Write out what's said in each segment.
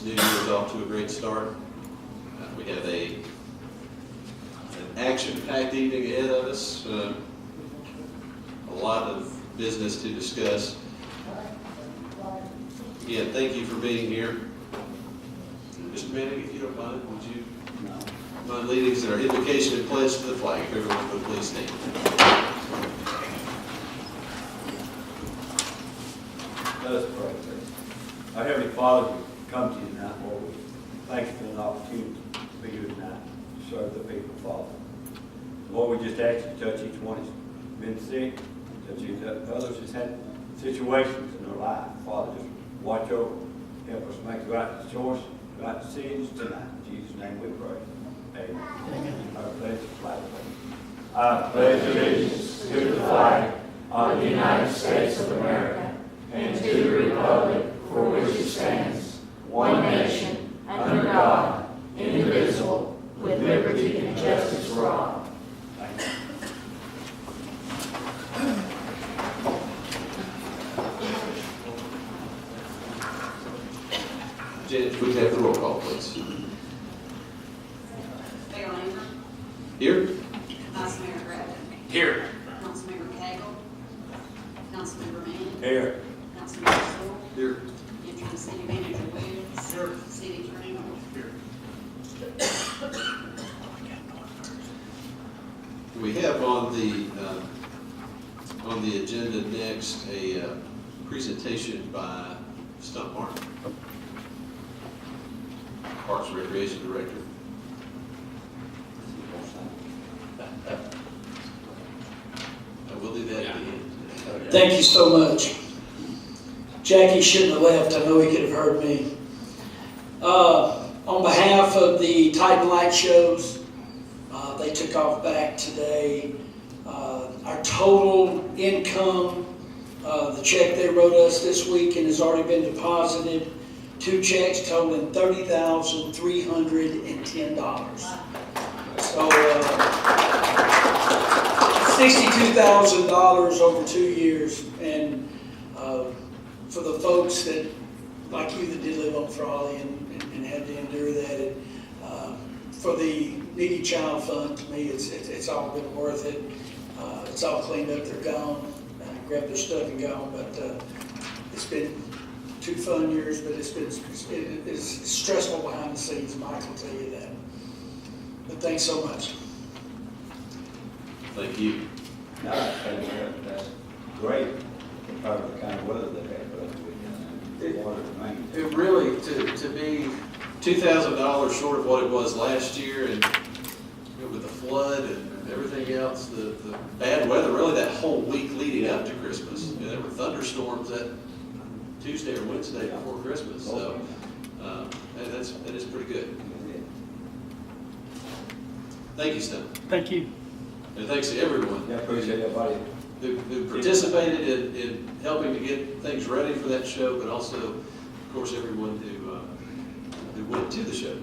new year is off to a great start. We have an action-packed evening ahead of us. A lot of business to discuss. Again, thank you for being here. Mr. Manning, if you don't mind, would you mind leading us in our invocation and pledge to the flag? If everyone would please stand. Let us pray, please. Our Heavenly Father, we come to you tonight, Lord. We thank you for an opportunity to be here tonight to serve the people, Father. Lord, we just ask you to touch each one who's been sick, touch each others who's had situations in their life. Father, just watch over, help us make the right choice, the right decisions tonight. In Jesus' name we pray. Amen. I pledge the flag. I pledge allegiance to the flag of the United States of America and to the republic for which it stands, one nation, under God, indivisible, with liberty and justice for all. Janet, if we could have the roll call, please. Mayor Lambert, Here? Vice Mayor Griffin, Here. Councilmember Cagle, Councilmember Manning, Here. Councilmember Stoll, Here. Interim City Manager Williams, City Attorney Moore. Here. We have on the agenda next a presentation by Stump Martin, Parks and Recreation Director. We'll do that at the end. Thank you so much. Jackie shouldn't have left. I know he could have heard me. On behalf of the Titan Light shows, they took off back today. Our total income, the check they wrote us this weekend has already been deposited. 2 checks totaling $30,310. So $62,000 over 2 years. And for the folks that, like you, that did live on Frawley and had to endure that, for the Needy Child Fund, to me, it's all been worth it. It's all cleaned up, they're gone, grabbed their stuff and gone. But it's been 2 fun years, but it's stressful behind the scenes. Mike will tell you that. But thanks so much. Thank you. No, that's great compared to the kind of weather they had last weekend. The water remained. It really, to be $2,000 short of what it was last year, and with the flood and everything else, the bad weather, really that whole week leading up to Christmas. There were thunderstorms that Tuesday or Wednesday before Christmas, so that is pretty good. Thank you, Stan. Thank you. And thanks to everyone Yeah, appreciate everybody. who participated in helping to get things ready for that show, but also, of course, everyone who went to the show.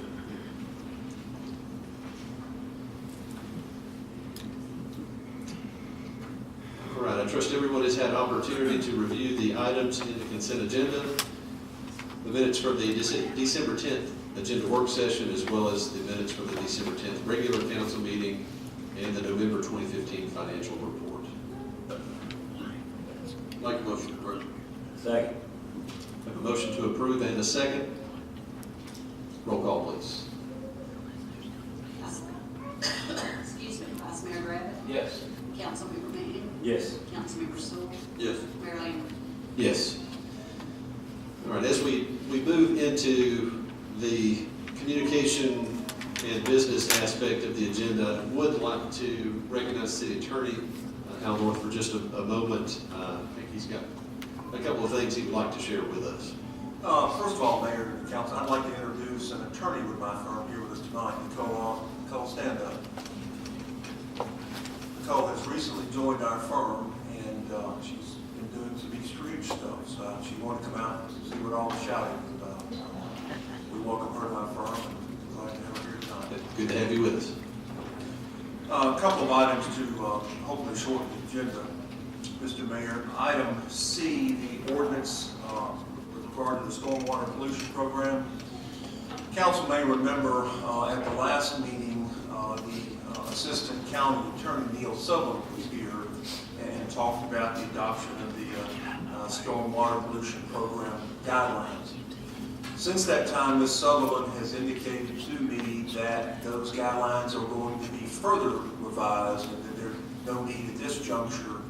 All right, I trust everyone has had an opportunity to review the items in the consent agenda, the minutes from the December 10th agenda work session, as well as the minutes from the December 10th regular council meeting and the November 2015 financial report. Make a motion to approve. Second. Have a motion to approve and a second. Roll call, please. Excuse me, Vice Mayor Griffin, Yes. Councilmember Manning, Yes. Councilmember Stoll, Yes. Mayor Lambert. Yes. All right, as we move into the communication and business aspect of the agenda, I would like to recognize City Attorney Al North for just a moment. I think he's got a couple of things he would like to share with us. First of all, Mayor and Council, I'd like to introduce an attorney with my firm here with us tonight, Nicole stand up. Nicole has recently joined our firm, and she's been doing some extreme stuff, so she wanted to come out and see what all the shouting was about. We welcome her to my firm, and glad to have her here tonight. Good to have you with us. A couple of items to hopefully shorten the agenda, Mr. Mayor. Item C, the ordinance with regard to the stormwater pollution program. Council may remember at the last meeting, the Assistant County Attorney Neil Sutherland was here and talked about the adoption of the Stormwater Pollution Program guidelines. Since that time, Ms. Sutherland has indicated to me that those guidelines are going to be further revised and that there's no need at this juncture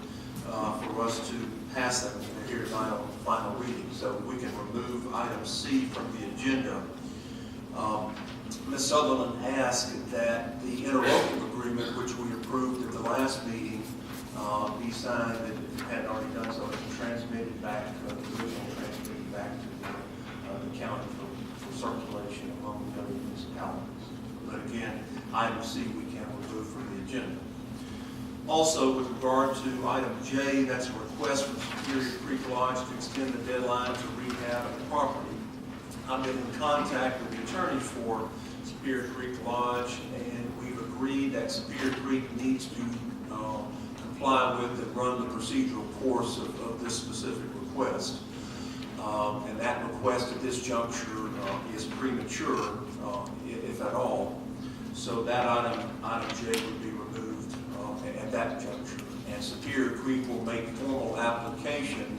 for us to pass them here tonight on final reading. So we can remove item C from the agenda. Ms. Sutherland asked that the interlocal agreement, which we approved at the last meeting, be signed, and if it hadn't already done so, it's transmitted back, the original transmitted back to the county for circulation among the other municipalities. But again, item C we can remove from the agenda. Also, with regard to item J, that's a request from Superior Creek Lodge to extend the deadline to rehab the property. I've been in contact with the attorney for Superior Creek Lodge, and we've agreed that Superior Creek needs to comply with and run the procedural course of this specific request. And that request at this juncture is premature, if at all. So that item J would be removed at that juncture. And Superior Creek will make formal application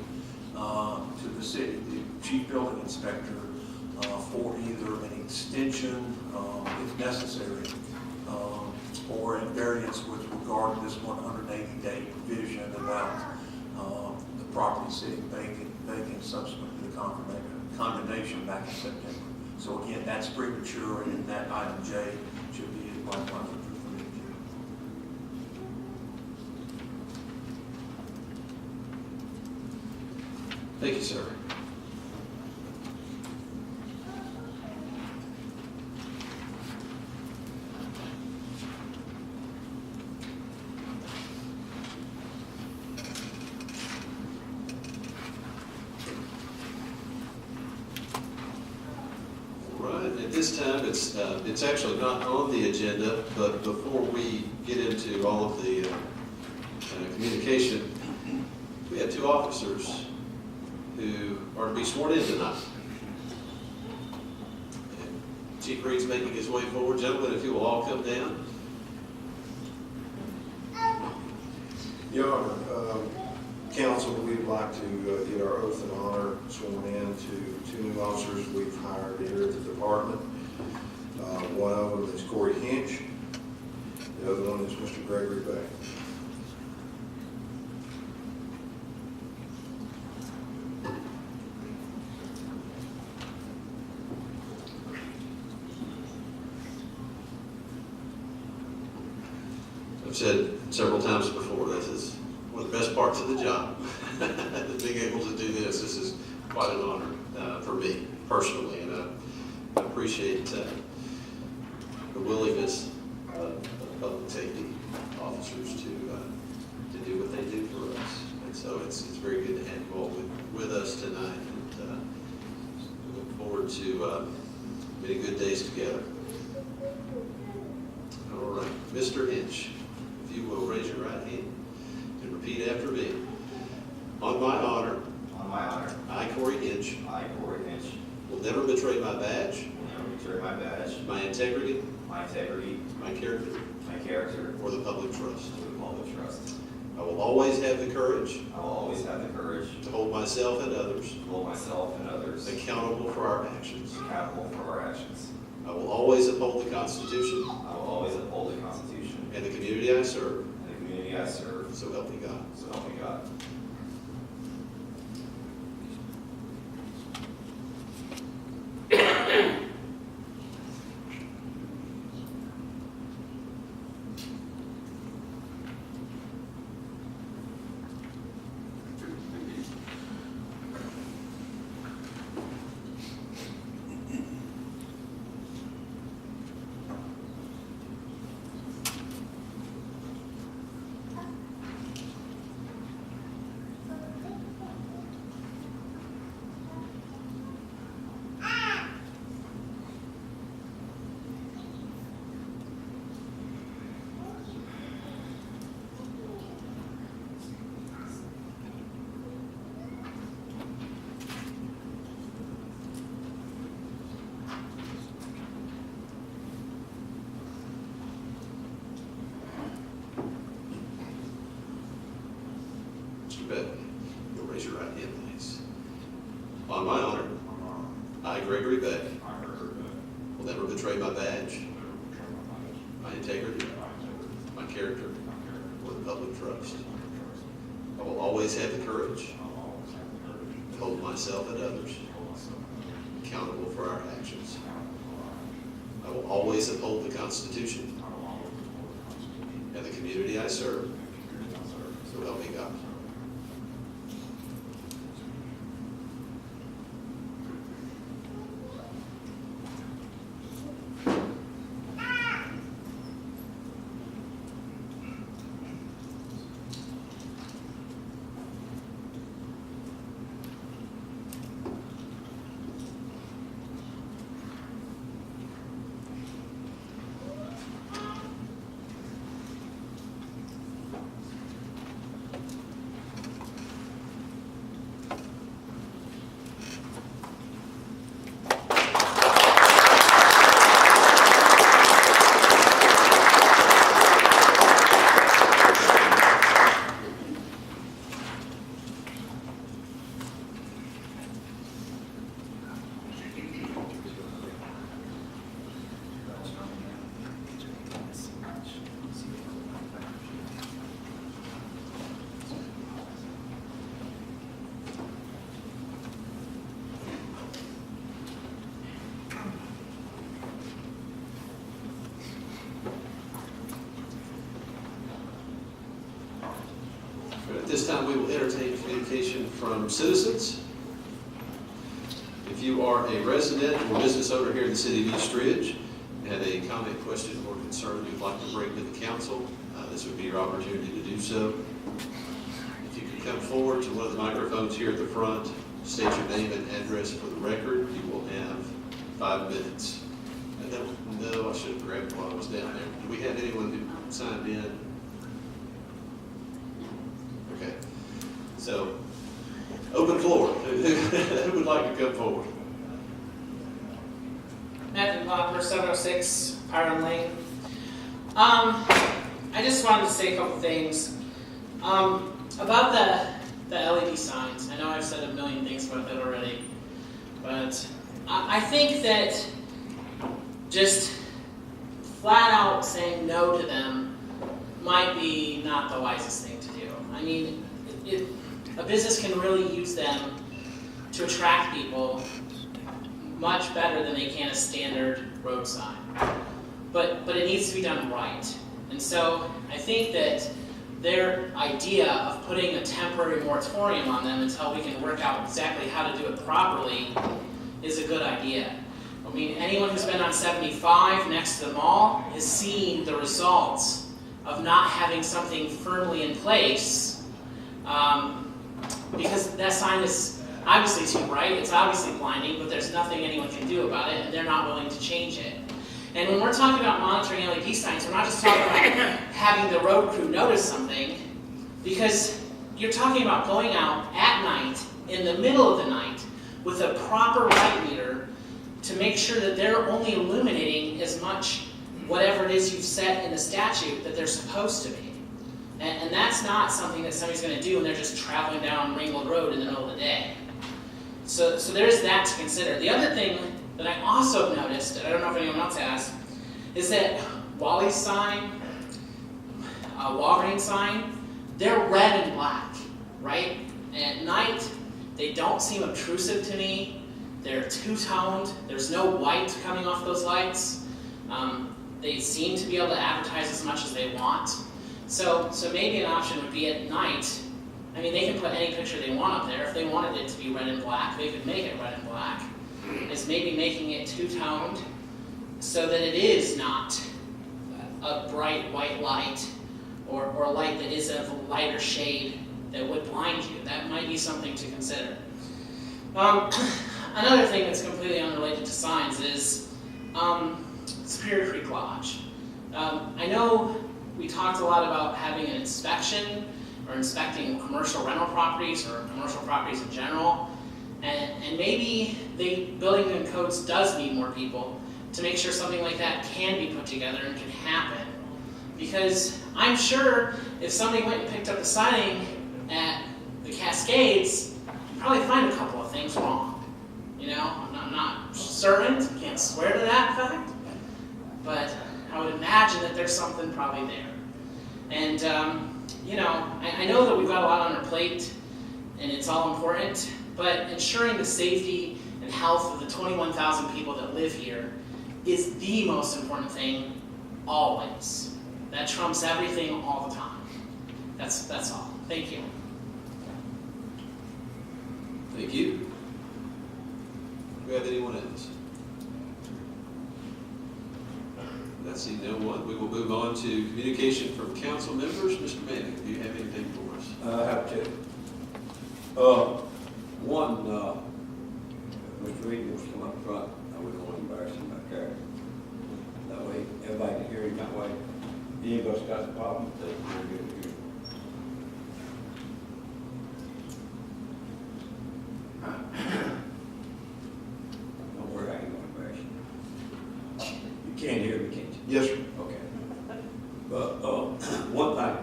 to the city, the chief building inspector, for either an extension, if necessary, or in variance with regard to this 180-day provision about the property sitting vacant subsequent to the condemnation back in September. So again, that's premature, and that item J should be likewise approved for the agenda. Thank you, sir. At this time, it's actually not on the agenda, but before we get into all of the communication, we have two officers who are to be sworn in tonight. And Chief Reed's making his way forward. Gentlemen, if you will all come down. Your Honor, Council, we'd like to get our oath of honor sworn in to two new officers we've hired here at the department. One of them is Corey Hinch. The other one is Mr. Gregory Beck. I've said several times before, this is one of the best parts of the job. Being able to do this is quite an honor for me personally, and I appreciate the willingness of public safety officers to do what they do for us. And so it's very good to have you all with us tonight, and we look forward to many good days together. All right, Mr. Hinch, if you will raise your right hand and repeat after me. On my honor, I, Corey Hinch, will never betray my badge, my integrity, my character, or the public trust. I will always have the courage to hold myself and others accountable for our actions. I will always uphold the Constitution and the community I serve. So help me God. Gregory Beck, I, Gregory Beck, will never betray my badge, will never betray my badge, my integrity, my integrity, my character, my character, or the public trust. and my trust. I will always have the courage I will always have the courage to hold myself and others to hold myself accountable for our actions. accountable for our actions. I will always uphold the Constitution I will always uphold the Constitution and the community I serve, and the community I serve. so help me God. At this time, we will entertain communication from citizens. If you are a resident or business owner here in the city of East Ridge, and have a comment, question, or concern you'd like to bring to the council, this would be your opportunity to do so. If you could come forward to one of the microphones here at the front, state your name and address for the record, you will have 5 minutes. No, I should have grabbed it while I was down there. Do we have anyone who signed in? Okay, so, open floor. Who would like to come forward? Matthew Popper, 706 Pyron Lane. I just wanted to say a couple things. About the LED signs. I know I've said a million things about that already, but I think that just flat out saying no to them might be not the wisest thing to do. I mean, a business can really use them to attract people much better than they can a standard road sign. But it needs to be done right. And so I think that their idea of putting a temporary moratorium on them until we can work out exactly how to do it properly is a good idea. I mean, anyone who's been on 75 next to the mall has seen the results of not having something firmly in place, because that sign is obviously too bright, it's obviously blinding, but there's nothing anyone can do about it, and they're not willing to change it. And when we're talking about monitoring LED signs, we're not just talking about having the road crew notice something, because you're talking about going out at night, in the middle of the night, with a proper light meter to make sure that they're only illuminating as much whatever it is you've set in the statute that they're supposed to be. And that's not something that somebody's going to do when they're just traveling down Ringgold Road in the middle of the day. So there's that to consider. The other thing that I also noticed, and I don't know if anyone else has, is that Wally's sign, Walgreens sign, they're red and black, right? And at night, they don't seem obtrusive to me. They're two-toned. There's no white coming off those lights. They seem to be able to advertise as much as they want. So maybe an option would be at night. I mean, they can put any picture they want up there. If they wanted it to be red and black, they could make it red and black. It's maybe making it two-toned so that it is not a bright white light or a light that is of a lighter shade that would blind you. That might be something to consider. Another thing that's completely unrelated to signs is Superior Creek Lodge. I know we talked a lot about having an inspection or inspecting commercial rental properties or commercial properties in general, and maybe the building and codes does need more people to make sure something like that can be put together and can happen. Because I'm sure if somebody went and picked up the siding at the Cascades, you'd probably find a couple of things wrong. You know, I'm I'm not certain, can't swear to that fact, but I would imagine that there's something probably there. And, you know, I know that we've got a lot on our plate, and it's all important, but ensuring the safety and health of the 21,000 people that live here is the most important thing always. That trumps everything all the time. That's all. Thank you. Thank you. Do we have anyone else? I see no one. We will move on to communication from council members. Mr. Manning, do you have anything for us? I have two. One, Mr. Reed wants to come up front. I wouldn't want to embarrass him back there. That way, everybody can hear him that way. Any of us got a problem, they can hear it. Don't worry, I ain't gonna embarrass you. You can't hear me, can't you? Yes, sir. Okay. But, one thing,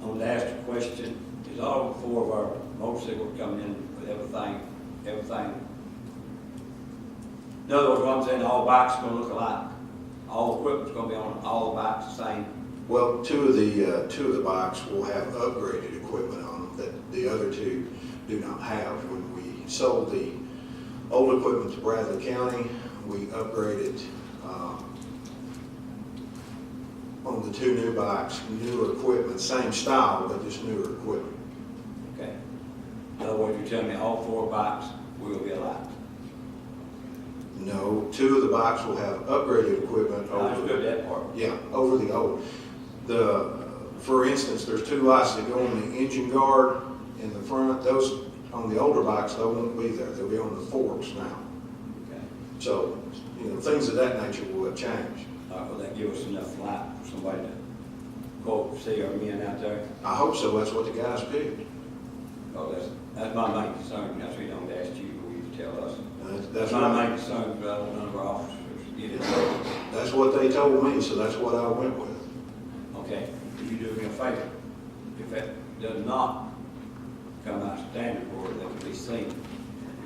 I want to ask the question, is all four of our motorcycles coming in with everything? In other words, what I'm saying, all bikes are gonna look alike? All equipment's gonna be on all the bikes the same? Well, two of the bikes will have upgraded equipment on them that the other two do not have. When we sold the old equipment to Bradley County, we upgraded on the two new bikes, newer equipment, same style, but just newer equipment. Okay. In other words, you're telling me all four bikes will be alike? No, two of the bikes will have upgraded equipment I over. understood that part. Yeah, over the old. For instance, there's two lights that go on the engine guard in the front. Those, on the older bikes, they won't be there. They'll be on the forks now. Okay. So, you know, things of that nature will have changed. Will that give us enough light for somebody to go see our men out there? I hope so. That's what the guys picked. Oh, that's my main concern. That's what I don't ask you, or you to tell us. That's That's my main concern, but I don't none of our officers get it. That's what they told me, so that's what I went with. Okay, you do me a favor. If that does not come out standard order that can be seen,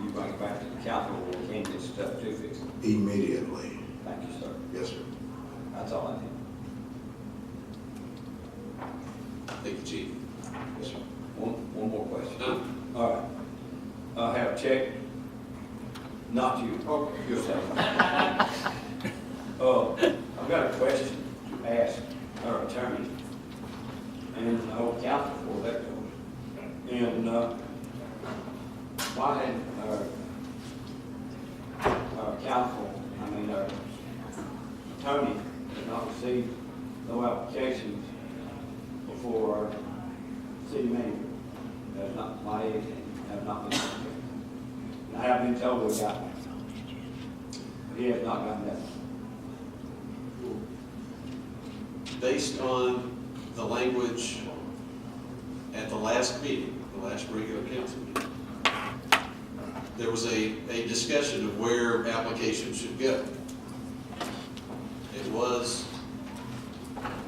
you bring it back to the council, or we can get stuff to fix it. Immediately. Thank you, sir. Yes, sir. That's all I need. Thank you, Chief. Yes, sir. One more question. No? All right. I have checked, not you, yourself. I've got a question to ask our attorney and the whole council for that goes. And, why had our council, our attorney has not received no applications before our city manager? That's not my age, have not been. And I have been told we got one. But he has not gotten that. Based on the language at the last meeting, the last regular council meeting, there was a discussion of where applications should go. It was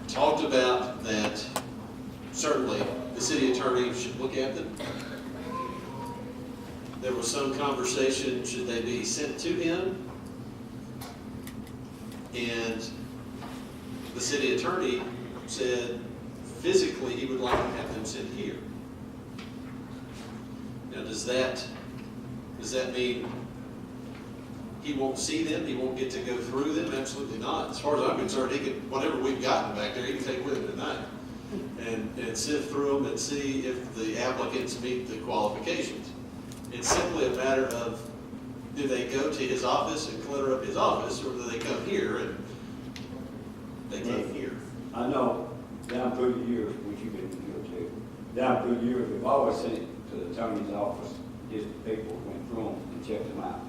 talked about that certainly the city attorney should look at them. There was some conversation, should they be sent to him? And the city attorney said physically he would like to have them sent here. Now, does that mean he won't see them, he won't get to go through them? Absolutely not. As far as I'm concerned, he can, whatever we've gotten back there, he can take with him tonight and sift through them and see if the applicants meet the qualifications. It's simply a matter of, do they go to his office and clutter up his office, or do they come here and they came here? I know down through the years, which you've been here too, down through the years, we've always sent it to the attorney's office, just the people went through them and checked them out.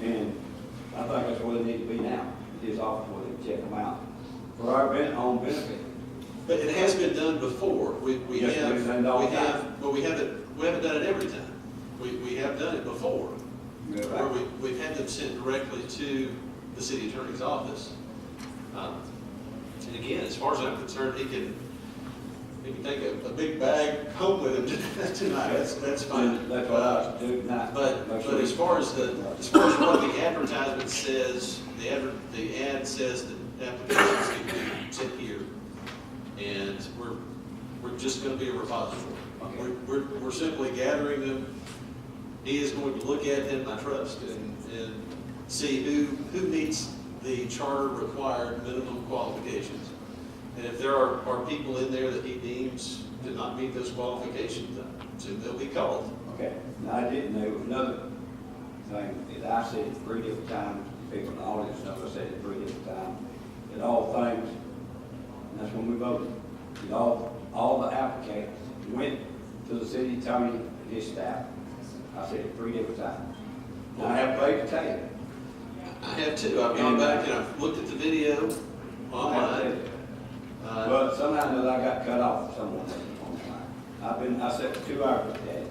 And I think that's where they need to be now, his office where they check them out for our own benefit. But it has been done before. We Yes, have, we've done it all the time. but we haven't done it every time. We have done it before, You're where right. we've had them sent directly to the city attorney's office. And again, as far as I'm concerned, he can, he can take a big bag home with him tonight, that's fine. That's what I was doing tonight. But Make sure as far as what the advertisement says, the ad says that applications can be sent here. And we're just gonna be a repository. Okay. We're simply gathering them. He is going to look at them, I trust, and see who meets the charter required minimum qualifications. And if there are people in there that he deems to not meet those qualifications, then they'll be called. Okay, now I didn't know, there was another thing that I said 3 different times, people in the audience know I said it 3 different times, that all things, and that's when we voted, that all the applicants went to the city attorney and his staff. I said it 3 different times. Now I have played the tape. I have too. I've gone back and I've looked at the video I have online. played it. But somehow that I got cut off someone online. I sat for 2 hours with that.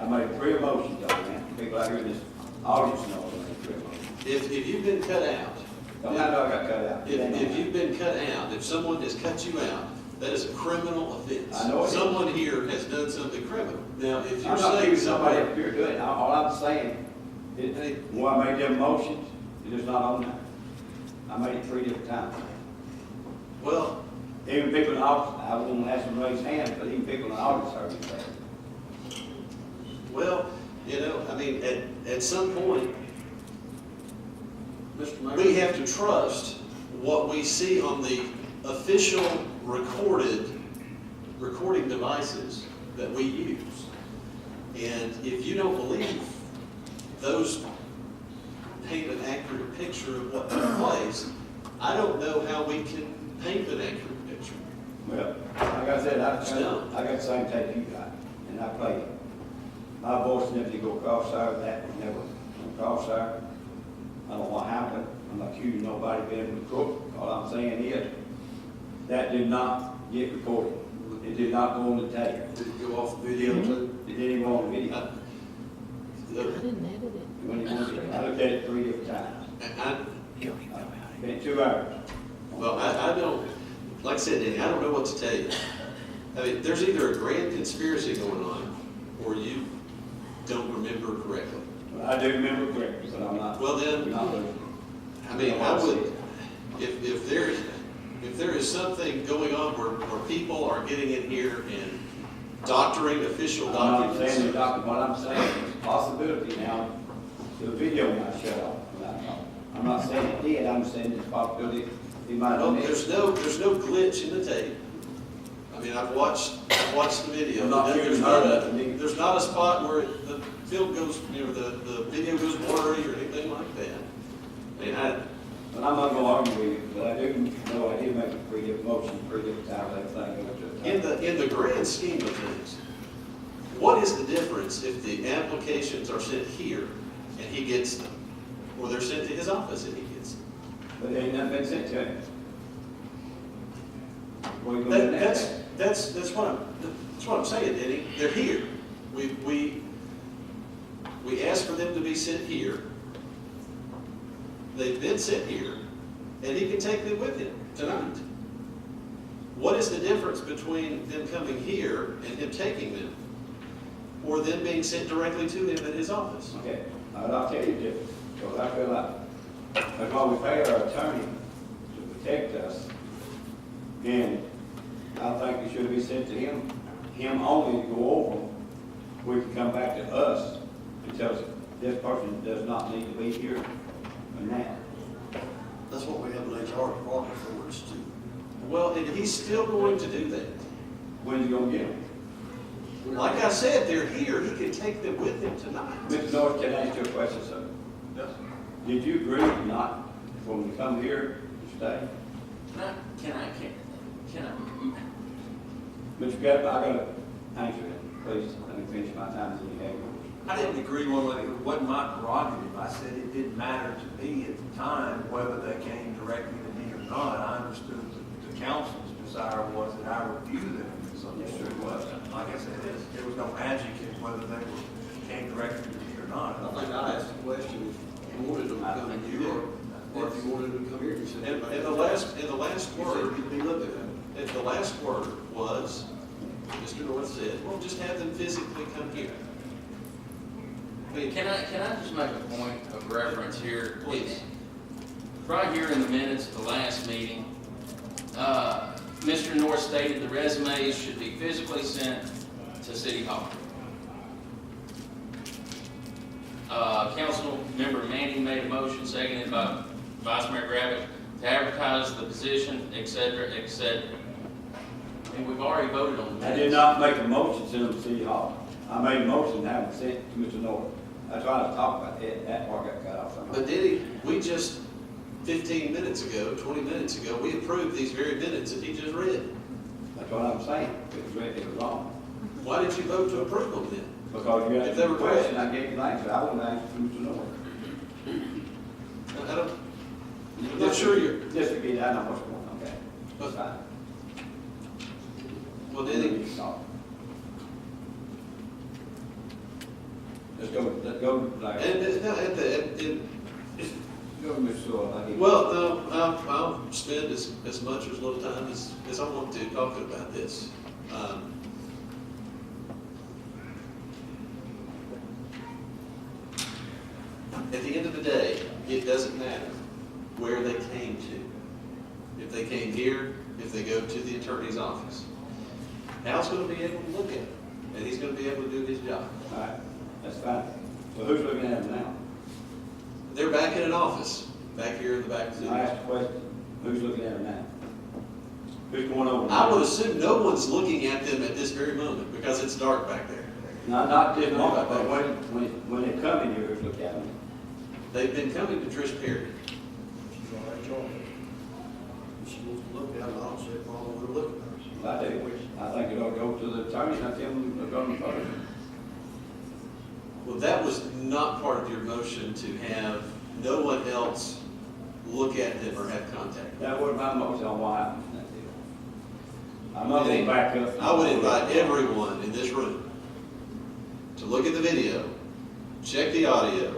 I made 3 emotions on that. People out here in this audience know I made 3 emotions. If you've been cut out, Somehow I got cut out. if you've been cut out, if someone has cut you out, that is a criminal offense. I know it is. Someone here has done something criminal. Now, if you're I'm not saying keeping somebody somebody, up here doing it. All I'm saying, when I made them motions, it is not on there. I made it 3 different times. well, Even people in the audience, I won't ask them to raise hands, but even people in the audience heard me say it. well, I mean, at some point, Mr. Mayor? we have to trust what we see on the official recording devices that we use. And if you don't believe those paint an accurate picture of what took place, I don't know how we can paint an accurate picture. Well, like I said, No. I got the same tape you got, and I played it. My voice never did go cross-eyed, that was never cross-eyed. I don't know what happened. I'm not accusing nobody of being crook. All I'm saying is, that did not get recorded. It did not go on the tape. Did it go off the video too? It didn't even go on the video. Uh, When you want it, I looked at it 3 different times. Been 2 hours. Well, I don't, like I said, Danny, I don't know what to tell you. I mean, there's either a grand conspiracy going on, or you don't remember correctly. I do remember correctly, but I'm not. Well, then, not listening. I mean, I would, if there is something going on where people are getting in here and doctoring official I'm not saying documents. the doctor, what I'm saying is possibility now, the video might shut off. I'm not saying it did, I'm saying it's possibility it might No, have missed. there's no glitch in the tape. I mean, I've watched the video. I'm not There's hearing not that. there's not a spot where the film goes, the video goes blurry or anything like that. I mean, But I'm not gonna argue with you, but I do know I did make a 3 different motions, 3 different times, everything went to the in the grand scheme of things, what is the difference if the applications are sent here and he gets them? Or they're sent to his office and he gets them? But they ain't nothing been sent to him. What are you gonna do next? That's what I'm saying, Denny. They're here. We asked for them to be sent here. They've been sent here, and he can take them with him tonight. What is the difference between them coming here and him taking them, or them being sent directly to him at his office? Okay, I'll tell you the difference, because I feel like, that's why we pay our attorney to protect us. And I think it should be sent to him only to go over them. We can come back to us and tell us, this person does not need to be here, and that. That's what we have an HR department for, is to. Well, and he's still going to do that. When's he gonna get them? Like I said, they're here. He can take them with him tonight. Mr. North, can I ask you a question, sir? Yes. Did you agree not, when we come here, to stay? Can I? Mr. Gabb, I gotta answer it, please, let me finish my time, and you have yours. I didn't agree one way, it wasn't my prerogative. I said it didn't matter to me at the time whether they came directly to me or not. I understood the council's desire was that I review them. So yes, sir, it was. Like I said, there was no magic in whether they came directly to me or not. I think I asked the question if you wanted them to come here, or if you wanted them to come here, you said. And the last You said word, you'd be looking at them. and the last word was, Mr. North said, well, just have them physically come here. I mean, Can I just make a point of reference here? Please. Right here in the minutes of the last meeting, Mr. North stated the resumes should be physically sent to City Hall. Council member Manning made a motion, seconded by Vice Mayor Gravitt, to advertise the position, et cetera, et cetera. And we've already voted on the I minutes. did not make a motion to send them to City Hall. I made a motion to have them sent to Mr. North. That's why I was talking about that, that part got cut off somehow. But Diddy, we just, 15 minutes ago, 20 minutes ago, we approved these very minutes that he just read. That's what I'm saying, it was right, it was wrong. Why did you vote to approve them then? Because you If asked they me were a question, correct. I gave you the answer, I wouldn't answer to Mr. North. I don't, I'm not sure you're, Just to get, I know what's going on, okay, that's fine. well, Diddy, Let's go, like, and, no, go to Mr. Sewell, I give you. well, no, I'll spend as much or as little time as I want to talking about this. At the end of the day, it doesn't matter where they came to. If they came here, if they go to the attorney's office. Hal's gonna be able to look at it, and he's gonna be able to do his job. All right, that's fine. So who's looking at them now? They're back in an office, back here in the back of the I asked a question, who's looking at them now? Who's going over them? I would assume no one's looking at them at this very moment, because it's dark back there. Not this moment, but when they come in here, who's looking at them? They've been coming to Trish Perry. She's already joined it. She wants to look at it, I'll say, well, we're looking at it. I do, I think it ought to go to the attorney, and tell them to go to the first. Well, that was not part of your motion to have no one else look at them or have contact. That was my motion on why happened that deal. I'm not going to back up. I would invite everyone in this room to look at the video, check the audio,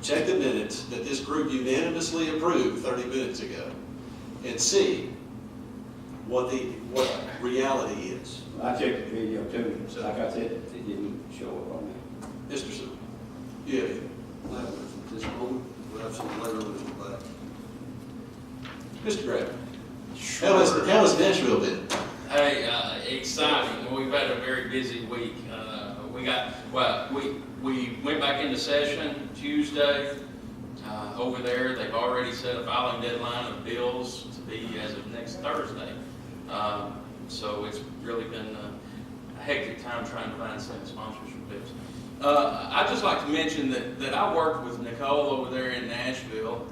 check the minutes that this group unanimously approved 30 minutes ago, and see what reality is. I checked the video too, like I said, it didn't show up on me. Mr. Sewell, you have anything? Well, at this moment, we'll have some later when we come back. Mr. Graham, how has Nashville been? Hey, exciting. We've had a very busy week. We went back into session Tuesday. Over there, they've already set a filing deadline of bills to be as of next Thursday. So it's really been a hectic time trying to find some sponsors for bills. I'd just like to mention that I worked with Nicole over there in Nashville.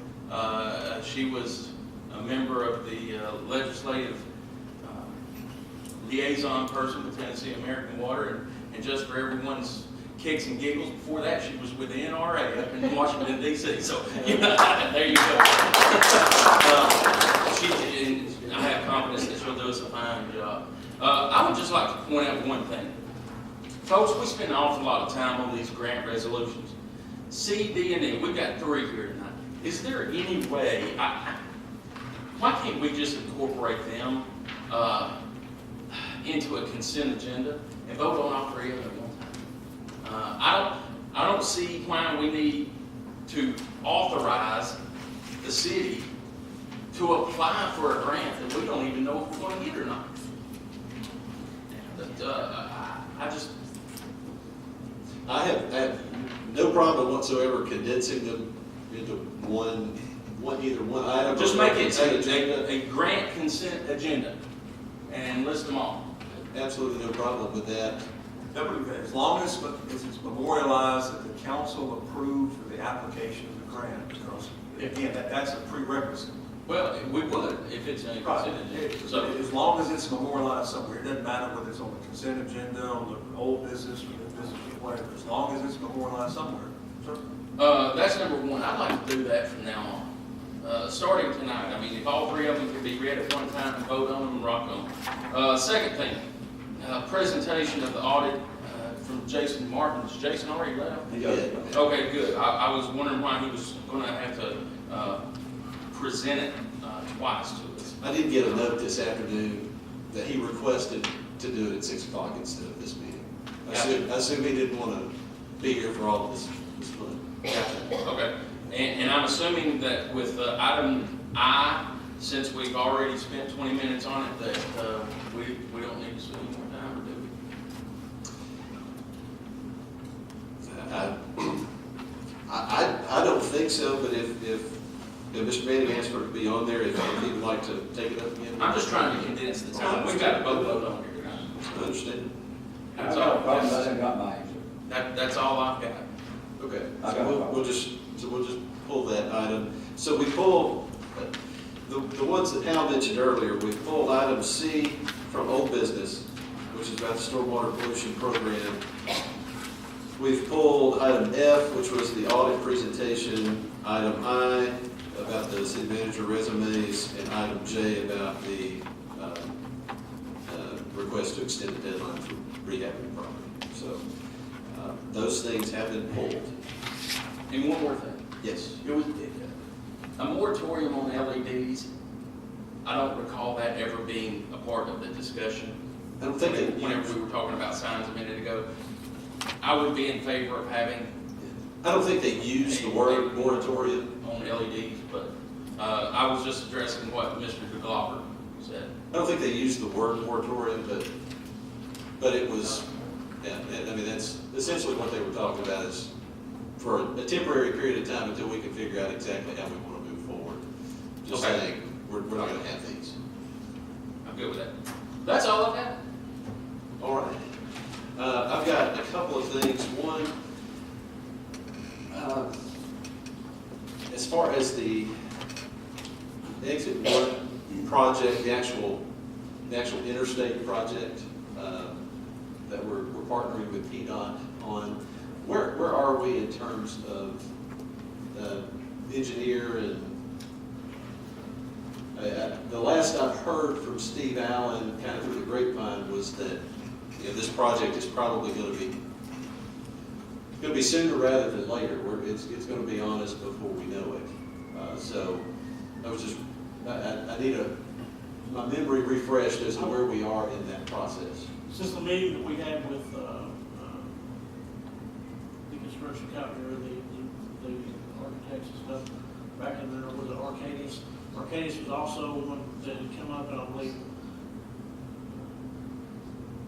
She was a member of the legislative liaison person with Tennessee American Water, and just for everyone's kicks and giggles, before that she was with the NRA up in Washington D.C. So there you go. I have confidence that she'll do us a fine job. I would just like to point out one thing. Folks, we spend an awful lot of time on these grant resolutions. C, D, and E, we've got 3 here tonight. Is there any way, why can't we just incorporate them into a consent agenda and vote on all 3 of them at one time? I don't see why we need to authorize the city to apply for a grant that we don't even know if we're going to get or not. I have no problem whatsoever condensing them into one item. Just make it Consent agenda. a grant consent agenda and list them all. Absolutely no problem with that. As long as it's memorialized that the council approved for the application of the grant, because again, that's a prerequisite. Well, we would if it's a consent agenda. So, As long as it's memorialized somewhere, it doesn't matter whether it's on the consent agenda, on the old business, or the business, or whatever, as long as it's memorialized somewhere. Sir? that's number one. I'd like to do that from now on. Starting tonight. I mean, if all 3 of them could be read at one time and vote on them and rock on them. Second thing, presentation of the audit from Jason Martin. Is Jason already left? Yeah. Okay, good. I was wondering why he was going to have to present it twice to us. I did get a note this afternoon that he requested to do it at 6 o'clock instead of this meeting. I Gotcha. assume he didn't want to be here for all of this fun. Gotcha, okay. And I'm assuming that with item I, since we've already spent 20 minutes on it, that we don't need to spend any more time, or do we? I don't think so, but if Mr. Manning asked for it to be on there, if he would like to take it up again. I'm just trying to condense the time. We've got a boatload on here, guys. I understand. I got a problem, I haven't got my answer. That's all I've got. Okay, I so got it. we'll just pull that item. So we pulled, the ones that Al mentioned earlier, we pulled item C from old business, which is about the stormwater pollution program. We've pulled item F, which was the audit presentation, item I about the city manager resumes, and item J about the request to extend the deadline for rehabbing the property. So those things have been pulled. And one more thing. Yes. It was a moratorium on LEDs. I don't recall that ever being a part of the discussion. I don't think it, Whenever we were talking about signs a minute ago, I would be in favor of having I don't think they used the word moratorium. on LEDs, but I was just addressing what Mr. DeGlopper said. I don't think they used the word moratorium, but it was, yeah, I mean, that's essentially what they were talking about is for a temporary period of time until we can figure out exactly how we want to move forward. Just Okay. saying, we're not going to have these. I'm good with that. That's all I've got. All right. I've got a couple of things. One, as far as the Exit 1 project, the actual interstate project that we're partnering with PDOT on, where are we in terms of engineer and the last I've heard from Steve Allen, kind of through the grapevine, was that this project is probably going to be sooner rather than later. It's going to be on us before we know it. So I was just I need my memory refreshed as to where we are in that process. Since the meeting that we had with the construction company or the architects and stuff, back in there, was it Arcadius? Arcadius was also one that had come up, and I believe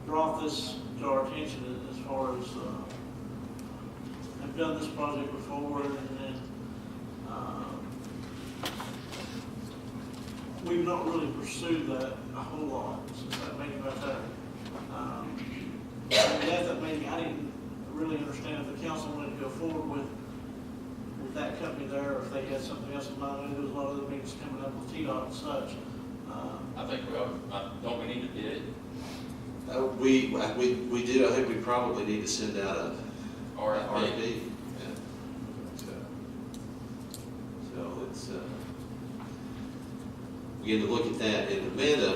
brought this to our attention as far as I've done this project before, and then we've not really pursued that a whole lot since that meeting about that. At that meeting, I didn't really understand if the council wanted to go forward with that company there, or if they had something else in mind. There was a lot of other meetings coming up with TDOT and such. I think don't we need to bid it? We did. I think we probably need to send out a RFP. RFP. Yeah. So let's begin to look at that. And Amanda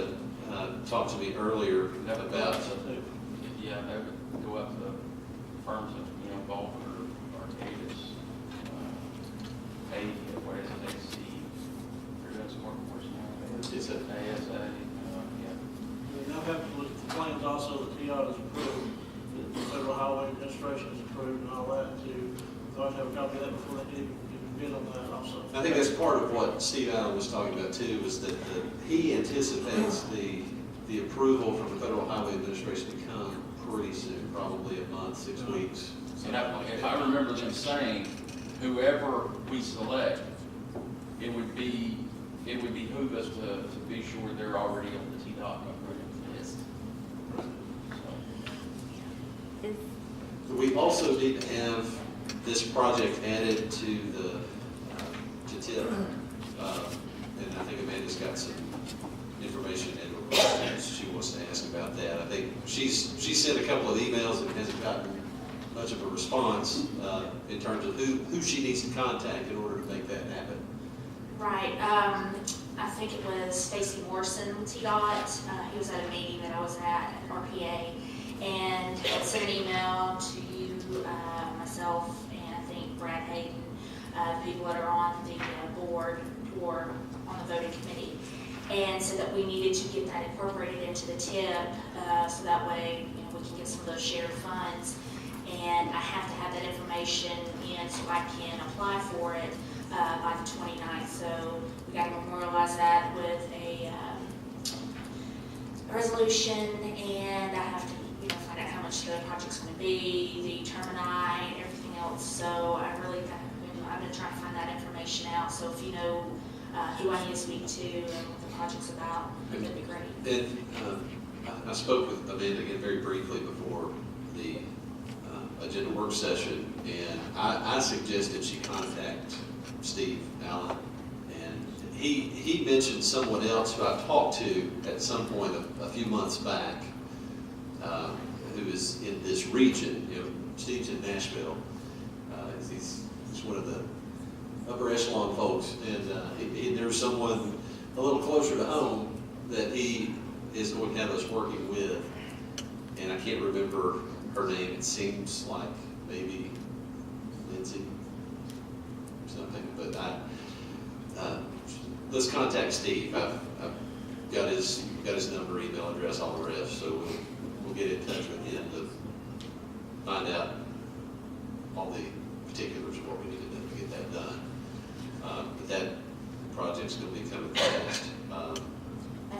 talked to me earlier about. Yeah, they would go up to firms that, involved for Arcadis, what is it, AC, they're doing some work for us now. Is it? ASA, yeah. And I've had to look at the plans also that TDOT has approved, that the Federal Highway Administration has approved and all that too. So I'd have a copy of that before they even bid on that also. I think that's part of what Steve Allen was talking about too, was that he anticipates the approval from the Federal Highway Administration to come pretty soon, probably a month, 6 weeks. And if I remember them saying, whoever we select, it would behoove us to be sure they're already on the TDOT approved list. So, We also need to have this project added to TIP. And I think Amanda's got some information and questions she wants to ask about that. I think she sent a couple of emails and hasn't gotten much of a response in terms of who she needs to contact in order to make that happen. Right, I think it was Stacy Morrison with TDOT. He was at a meeting that I was at RPA, and had sent an email to you, myself, and I think Brad Hayden, people that are on the board or on the voting committee. and said that we needed to get that incorporated into the TIP, so that way, you know, we can get some of those shared funds. And I have to have that information in so I can apply for it by the 29th. So we got to memorialize that with a resolution, and I have to, you know, find out how much the project's going to be, the termini, everything else. So I'm going to try to find that information out. So if you know who I need to speak to and what the project's about, that'd be great. And I spoke with Amanda again very briefly before the agenda work session, and I suggested she contact Steve Allen. And he mentioned someone else who I talked to at some point a few months back, who is in this region. You know, Steve's in Nashville. He's one of the upper echelon folks, and there's someone a little closer to home that he is going to have us working with, and I can't remember her name. It seems like maybe Lindsay or something, but let's contact Steve. I've got his number, email address, all the rest, so we'll get in touch with him to find out all the particulars of what we need to do to get that done. But that project's going to be coming fast.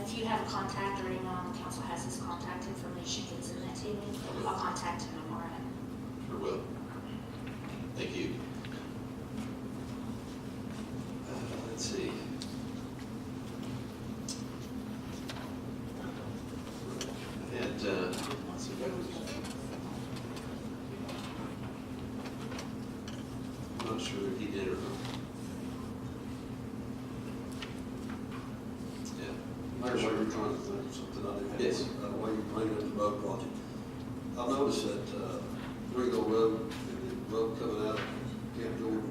If you have a contact or anyone on the council has his contact information, can send that to me. I'll contact him tomorrow. Sure will. Thank you. Let's see. And I'm not sure if he did or not. Yeah. Mayor, while you're trying to think of something I didn't have. Yes. While you're bringing up the road project. I noticed that, Ringo Road, the road coming out of Camp Jordan,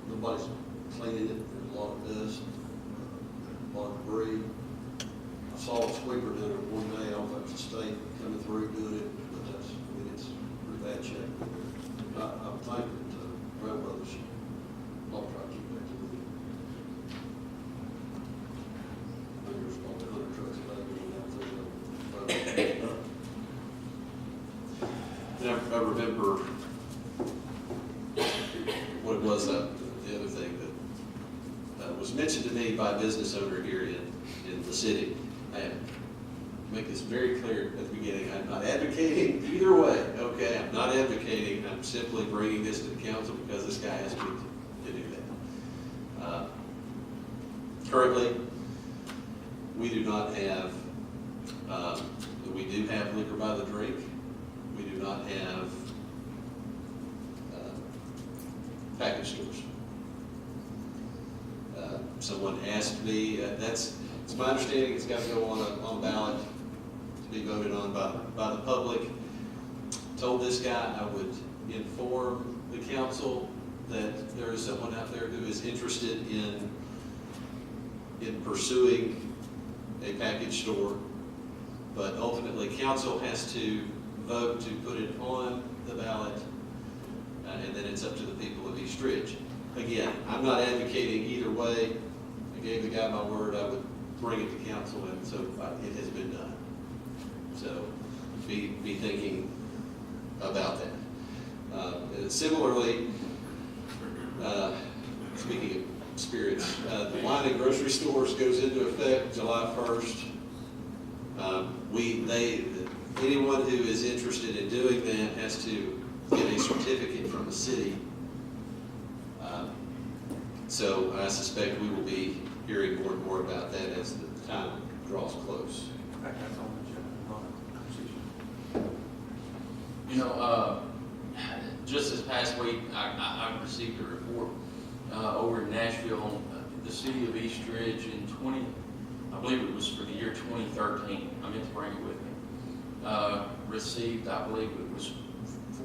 nobody's cleaning it, there's a lot of dust, a lot of debris. I saw a sweeper doing it one day, I don't know if it's the state coming through doing it, but it's pretty bad shape. I'm thinking that, Rail Brothers, I'll try to keep that to it. I think there's probably 100 trucks a day going out there. And I remember what it was, the other thing that was mentioned to me by a business owner here in the city. I have to make this very clear at the beginning. I'm not advocating either way, okay? I'm not advocating. I'm simply bringing this to the council because this guy asked me to do that. Currently, we do not have, we do have liquor by the drink. We do not have package stores. Someone asked me, it's my understanding it's got to go on a ballot to be voted on by the public. Told this guy I would inform the council that there is someone out there who is interested in pursuing a package store, but ultimately council has to vote to put it on the ballot, and then it's up to the people of East Ridge. Again, I'm not advocating either way. I gave the guy my word I would bring it to council, and so it has been done. So be thinking about that. Similarly, speaking of spirits, the wine and grocery stores goes into effect July 1st. Anyone who is interested in doing that has to get a certificate from the city. So I suspect we will be hearing more and more about that as the time draws close. That's on the agenda. You know, just this past week, I received a report over in Nashville on the city of East Ridge in I believe it was for the year 2013. I meant to bring it with me. Received, I believe it was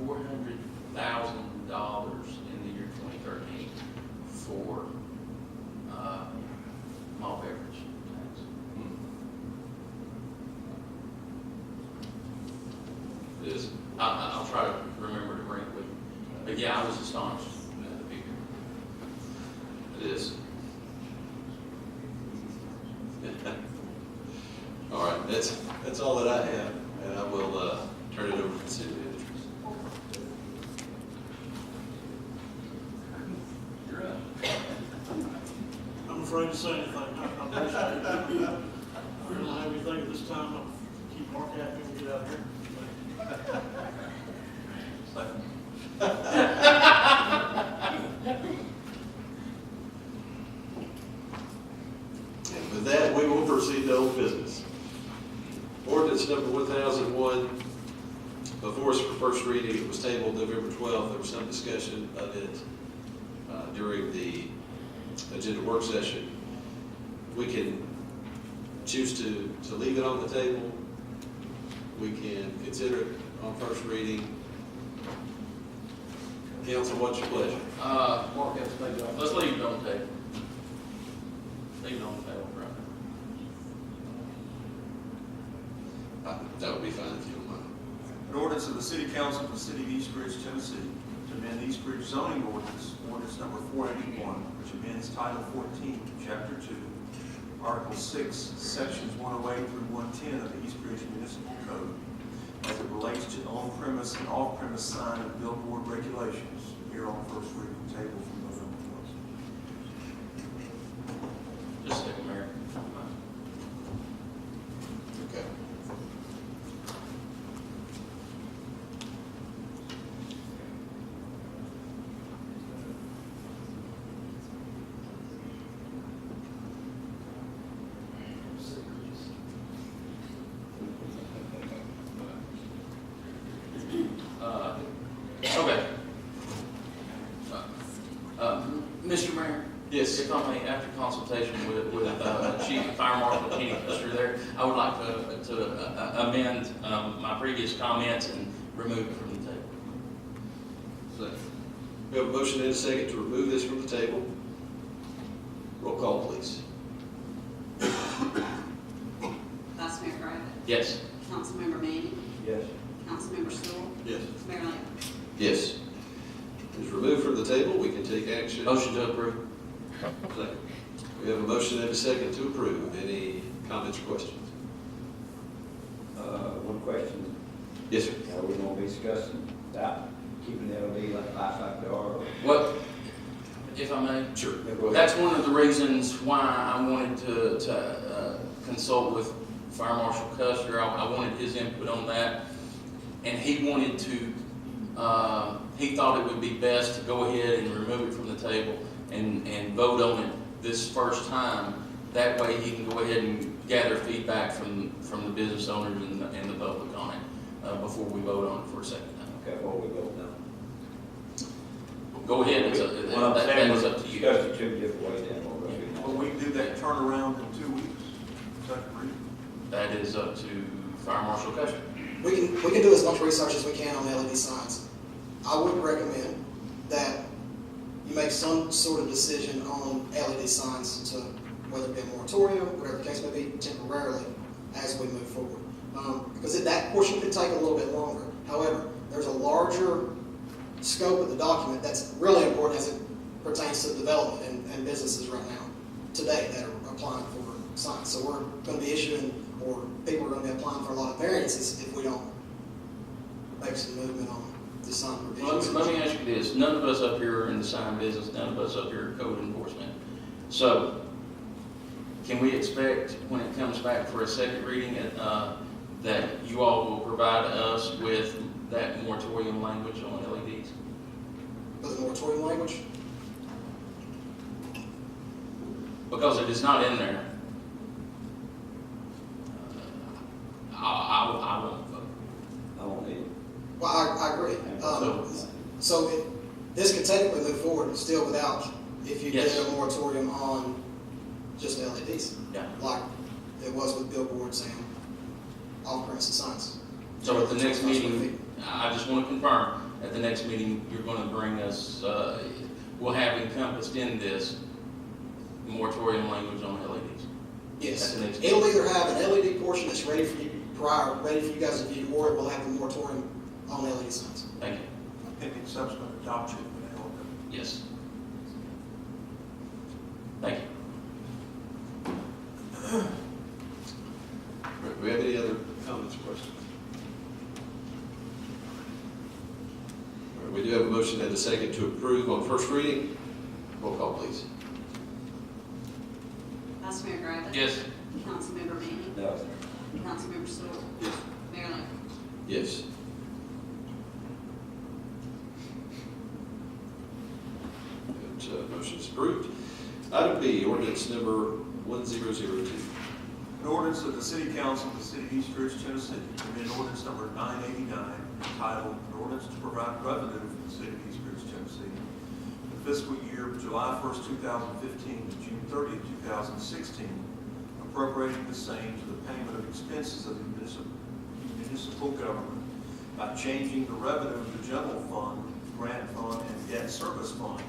$400,000 in the year 2013 for malt beverage tax. It is. I'll try to remember to bring it with me. But yeah, I was astonished at the figure. It is. right, that's all that I have, and I will turn it over to the city manager. You're up. I'm afraid to say anything. I'm very sorry. I don't have anything at this time. I'll keep Mark happy and get out of here. And with that, we will proceed to old business. Ordinance number 1001, before us for first reading, it was tabled November 12th. There was some discussion of it during the agenda work session. We can choose to leave it on the table. We can consider it on first reading. Council, what's your pleasure? Mark has to take it off. Let's leave it on the table. Leave it on the table, right? That would be fine if you don't mind. An ordinance of the City Council of the City of East Ridge, Tennessee, to amend East Ridge zoning ordinance, ordinance number 481, which amends Title 14, Chapter 2, Article 6, Sections 108 through 110 of the East Ridge Municipal Code, as it relates to on-premise and off-premise sign and billboard regulations, here on first reading table from November 12th. Just a second, Mayor. Okay. Okay. Mr. Mayor? Yes. If I may, after consultation with Chief Fire Marshal Kenny Custer there, I would like to amend my previous comments and remove it from the table. Second. We have a motion and a second to remove this from the table. Roll call, please. Vice Mayor Griffin. Yes. Councilmember Manning. Yes. Councilmember Stoll. Yes. Mayor Lambert. Yes. It's removed from the table. We can take action. Motion to approve. Second. We have a motion and a second to approve. Any comments or questions? One question. Yes, sir. Are we going to be discussing about keeping the LED like $5 or? What, if I may? Sure. That's one of the reasons why I wanted to consult with Fire Marshal Custer. I wanted his input on that. And he wanted to, he thought it would be best to go ahead and remove it from the table and vote on it this first time. That way he can go ahead and gather feedback from the business owners and the public on it before we vote on it for a second time. Okay, what we vote now? Go ahead, that is up to you. Discuss it two different ways then. Well, we can do that turnaround in 2 weeks, second reading. That is up to Fire Marshal Custer. We can do as much research as we can on LED signs. I would recommend that you make some sort of decision on LED signs to, whether it be a moratorium, whatever the case may be, temporarily as we move forward. Because that portion could take a little bit longer. However, there's a larger scope of the document that's really important as it pertains to development and businesses right now, today, that are applying for signs. So we're going to be issuing, or people are going to be applying for a lot of variances if we don't make some movement on the sign provisions. Let me ask you this. None of us up here are in the sign business. None of us up here are code enforcement. So can we expect, when it comes back for a second reading, that you all will provide us with that moratorium language on LEDs? With the moratorium language? Because if it's not in there, I won't vote. I won't need it. Well, I agree. So this could technically move forward still without, if you Yes. did a moratorium on just LEDs. Yeah. Like it was with billboards and off-premises signs. So at the next meeting, I just want to confirm, at the next meeting, you're going to bring us, we'll have encompassed in this moratorium language on LEDs. Yes. At the next It'll meeting. either have an LED portion that's ready for you ready for you guys to view, or it will have a moratorium on LED signs. Thank you. Pending subsequent adoption of the ordinance. Yes. Thank you. We have motion and a second to approve on first reading. Roll call, please. Vice Mayor Griffin. Yes. Councilmember Manning. No. Councilmember Stoll. Yes. Mayor Lambert. Yes. That motion is approved. Item B, ordinance number 1002. An ordinance of the City Council of the City of East Ridge, Tennessee, amend ordinance number 989 entitled, an ordinance to provide revenue for the City of East Ridge, Tennessee, for the fiscal year July 1st, 2015 to June 30th, 2016, appropriating the same to the payment of expenses of the municipal government by changing the revenue of the general fund, grant fund, and debt service fund,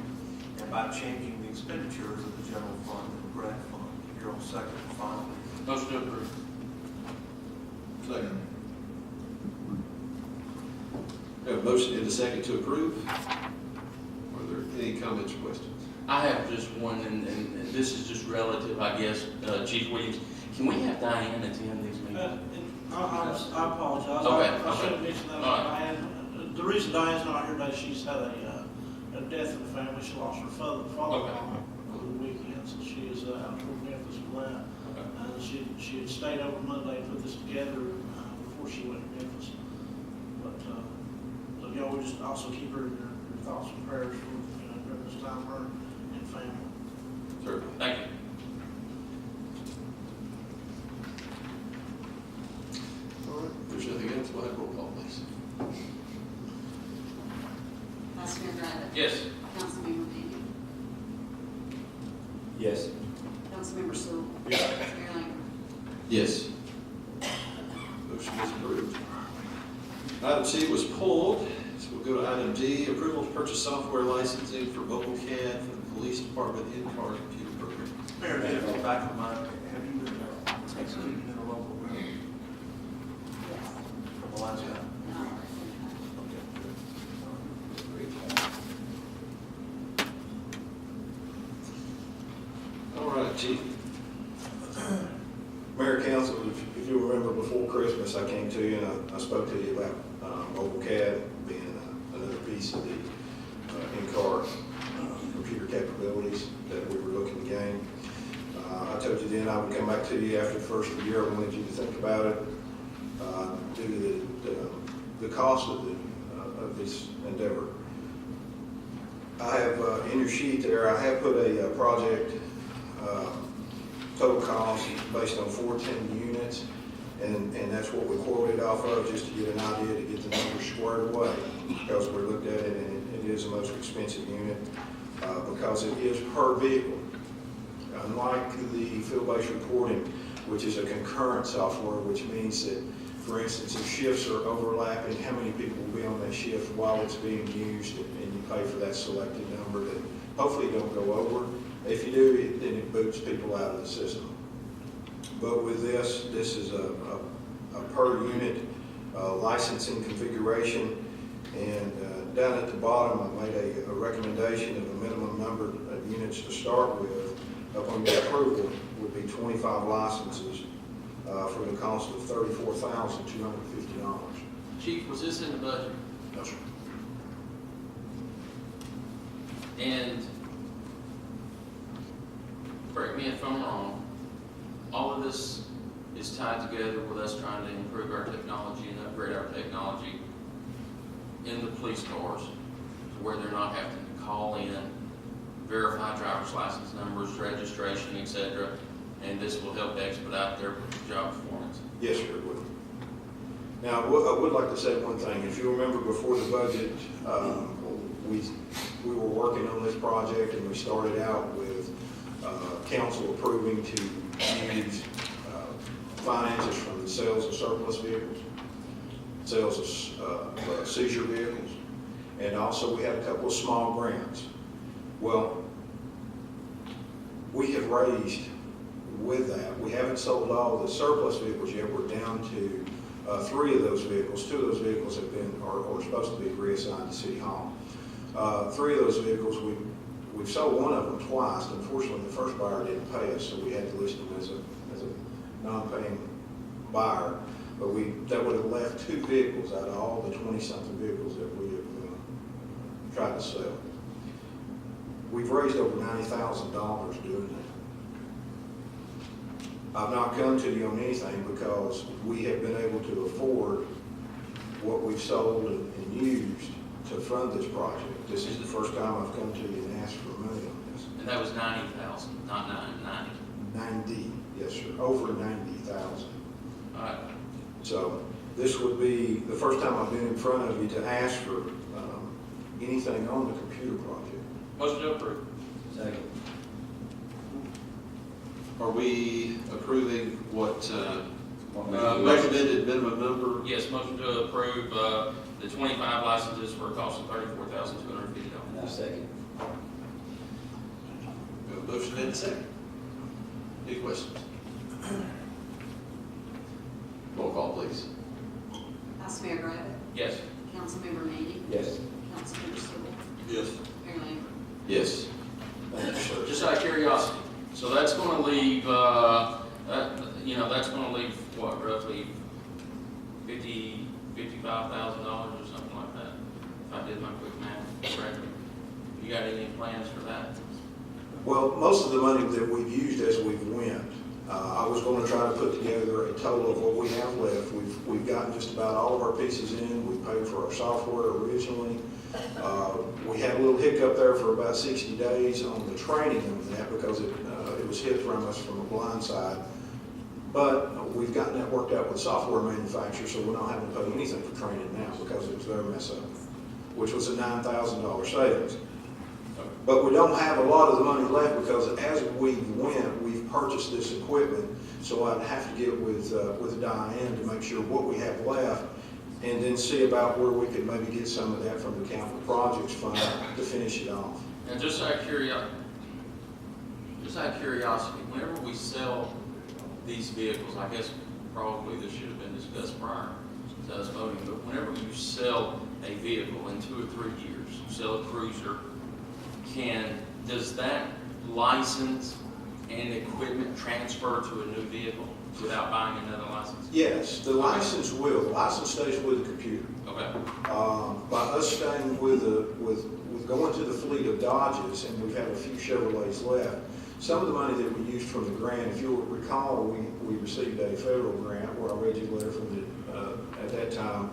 and by changing the expenditures of the general fund and grant fund. Here on second and final reading. Motion to approve. Second. We have a motion and a second to approve. Are there any comments or questions? I have just one, and this is just relative, I guess, Chief Williams. Can we have Diane attend these meetings? I apologize. Okay, I should have okay. mentioned that. All right. Diane, the reason Diane's not here today, she's had a death in the family. She lost her father-in-law over the weekend, so she is out toward Memphis with that. She had stayed over Monday and put this together before she went to Memphis. But, so y'all would just also keep her in your thoughts and prayers for, during this time, her and family. Certainly. Thank you. All right, if there's nothing else, we'll have roll call, please. Vice Mayor Griffin. Yes. Councilmember Manning. Yes. Councilmember Stoll. Yes. Mayor Lambert. Yes. Motion is approved. Item C was pulled, so we'll go to item D, approval to purchase software licensing for mobile CAD for the police department in-car computer program. Mayor, Dan, back of mine, have you been executing in a local room from the last time? No. All right, Chief. Mayor, council, if you remember before Christmas, I came to you and I spoke to you about mobile CAD being another piece of the in-car computer capabilities that we were looking to gain. I told you then I would come back to you after the first of the year. I wanted you to think about it due to the cost of this endeavor. I have in your sheet there, I have put a project total cost based on 410 units, and that's what we quoted off of, just to get an idea, to get the numbers squared away, because we looked at it and it is the most expensive unit, because it is per vehicle. Unlike the field-based reporting, which is a concurrent software, which means that, for instance, if shifts are overlapping, how many people will be on that shift while it's being used, and you pay for that selected number that hopefully don't go over. If you do, then it boots people out of the system. But with this is a per unit licensing configuration, and down at the bottom, I made a recommendation of a minimum number of units to start with. Upon your approval would be 25 licenses for the cost of $34,250. Chief, was this in the budget? No, sir. And correct me if I'm wrong, all of this is tied together with us trying to improve our technology and upgrade our technology in the police cars to where they're not having to call in, verify driver's license numbers, registration, etc. And this will help expedite their job performance. Yes, sir, it would. Now, I would like to say one thing. If you remember before the budget, we were working on this project, and we started out with council approving to use finances from the sales of surplus vehicles, sales of seizure vehicles, and also we had a couple of small grants. Well, we have raised with that. We haven't sold all the surplus vehicles yet. We're down to 3 of those vehicles. 2 of those vehicles have been, are supposed to be reassigned to City Hall. 3 of those vehicles, we've sold one of them twice. Unfortunately, the first buyer didn't pay us, so we had to list them as a non-paying buyer. But that would have left 2 vehicles out of all the 20-something vehicles that we have tried to sell. We've raised over $90,000 doing that. I've not come to you on anything because we have been able to afford what we've sold and used to fund this project. This is the first time I've come to you and asked for money on this. And that was 90,000, not 90. 90, yes, sir, over 90,000. All right. So this would be the first time I've been in front of you to ask for anything on the computer project. Motion to approve. Second. Are we approving what recommended minimum number? Yes, motion to approve the 25 licenses for a cost of $34,250. Second. We have a motion and a second. Any questions? Roll call, please. Vice Mayor Griffin. Yes. Councilmember Manning. Yes. Councilmember Stoll. Yes. Mayor Lambert. Yes. Thank you, sir. Just out of curiosity, so that's going to leave, that's going to leave, what, roughly $55,000 or something like that, if I did my quick math correctly. You got any plans for that? Well, most of the money that we've used as we've went, I was going to try to put together a total of what we have left. We've gotten just about all of our pieces in. We paid for our software originally. We had a little hiccup there for about 60 days on the training of that because it was hit from us from a blind side. But we've gotten that worked out with software manufacturers, so we're not having to pay anything for training now because it was their mess up, which was a $9,000 savings. But we don't have a lot of the money left because as we went, we've purchased this equipment. So I'd have to get with Diane to make sure what we have left and then see about where we could maybe get some of that from the capital projects fund to finish it off. And just out of curiosity, whenever we sell these vehicles, I guess probably this should have been discussed prior to us voting, but whenever you sell a vehicle in 2 or 3 years, you sell a cruiser, does that license and equipment transfer to a new vehicle without buying another license? Yes, the license will. The license stays with the computer. Okay. By us staying with going to the fleet of Dodges, and we've had a few Chevrolets left, some of the money that we used from the grant, if you'll recall, we received a federal grant where I read you a letter from at that time,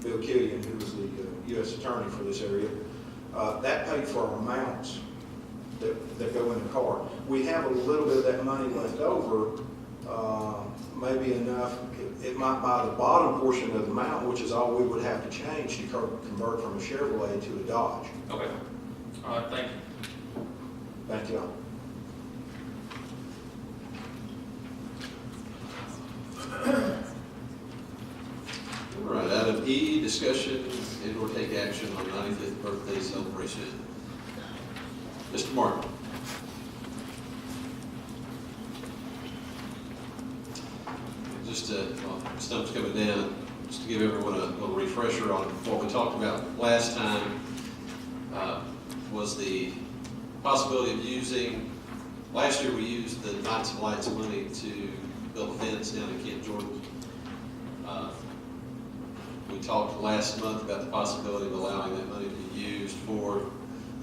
Bill Killian, who was the U.S. attorney for this area. That paid for our mounts that go in the car. We have a little bit of that money left over, maybe enough, it might buy the bottom portion of the mount, which is all we would have to change to convert from a Chevrolet to a Dodge. Okay. All right, thank you. Thank you all. All right, item E, discussion and/or take action on 95th birthday celebration. Mr. Martin. Just while Stump's coming down, just to give everyone a little refresher on what we talked about last time, was the possibility of using, last year we used the Knights of Lights money to build a fence down in Camp Jordan. We talked last month about the possibility of allowing that money to be used for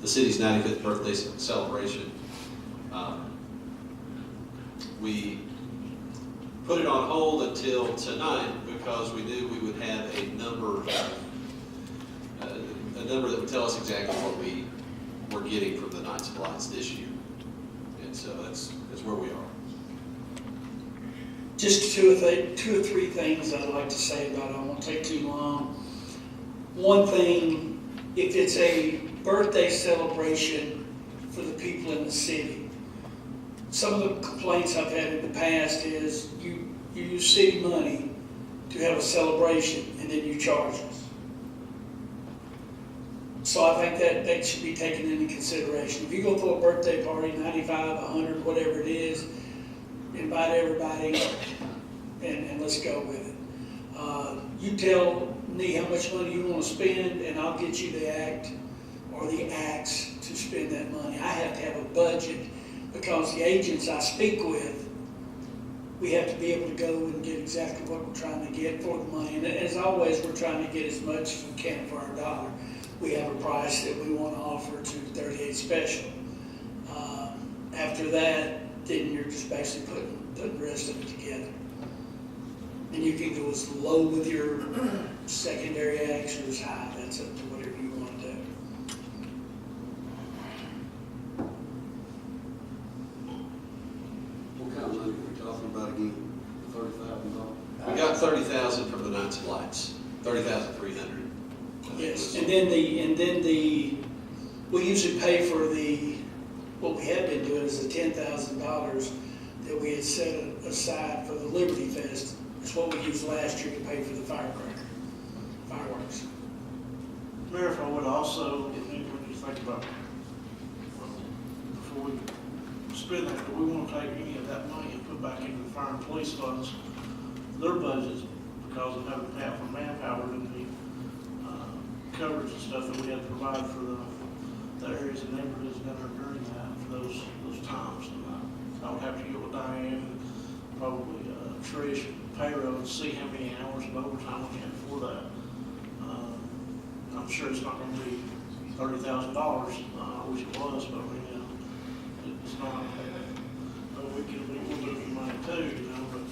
the city's 95th birthday celebration. We put it on hold until tonight because we knew we would have a number that would tell us exactly what we were getting from the Knights of Lights this year. And so that's where we are. Just two or three things I'd like to say about it. I won't take too long. One thing, if it's a birthday celebration for the people in the city, some of the complaints I've had in the past is you use city money to have a celebration and then you charge us. So I think that should be taken into consideration. If you go throw a birthday party, 95, 100, whatever it is, invite everybody and let's go with it. You tell me how much money you want to spend and I'll get you the act or the acts to spend that money. I have to have a budget because the agents I speak with, we have to be able to go and get exactly what we're trying to get for the money. And as always, we're trying to get as much as we can for our dollar. we have a price that we want to offer to 38 Special. After that, then you're just basically putting the rest of it together. And you can go as low with your secondary acts or as high, that's up to whatever you want to do. What kind of money are we talking about again? $30,000? We got 30,000 from the Knights of Lights, 30,300. Yes, and then we usually pay for what we have been doing is the $10,000 that we had set aside for the Liberty Fest. It's what we used last year to pay for the fireworks. Mayor, if I would also, when you think about, before we spend that, do we want to take any of that money and put back into the fire and police funds, their budgets, because of having to pay out for manpower and the coverage and stuff that we had to provide for the areas and neighborhoods that are during that, for those times. And I would have to get with Diane and probably Trish, payroll, and see how many hours of overtime we can for that. I'm sure it's not going to be $30,000. I wish it was, but I mean, it's not. But we can be a little bit of money too, you know. But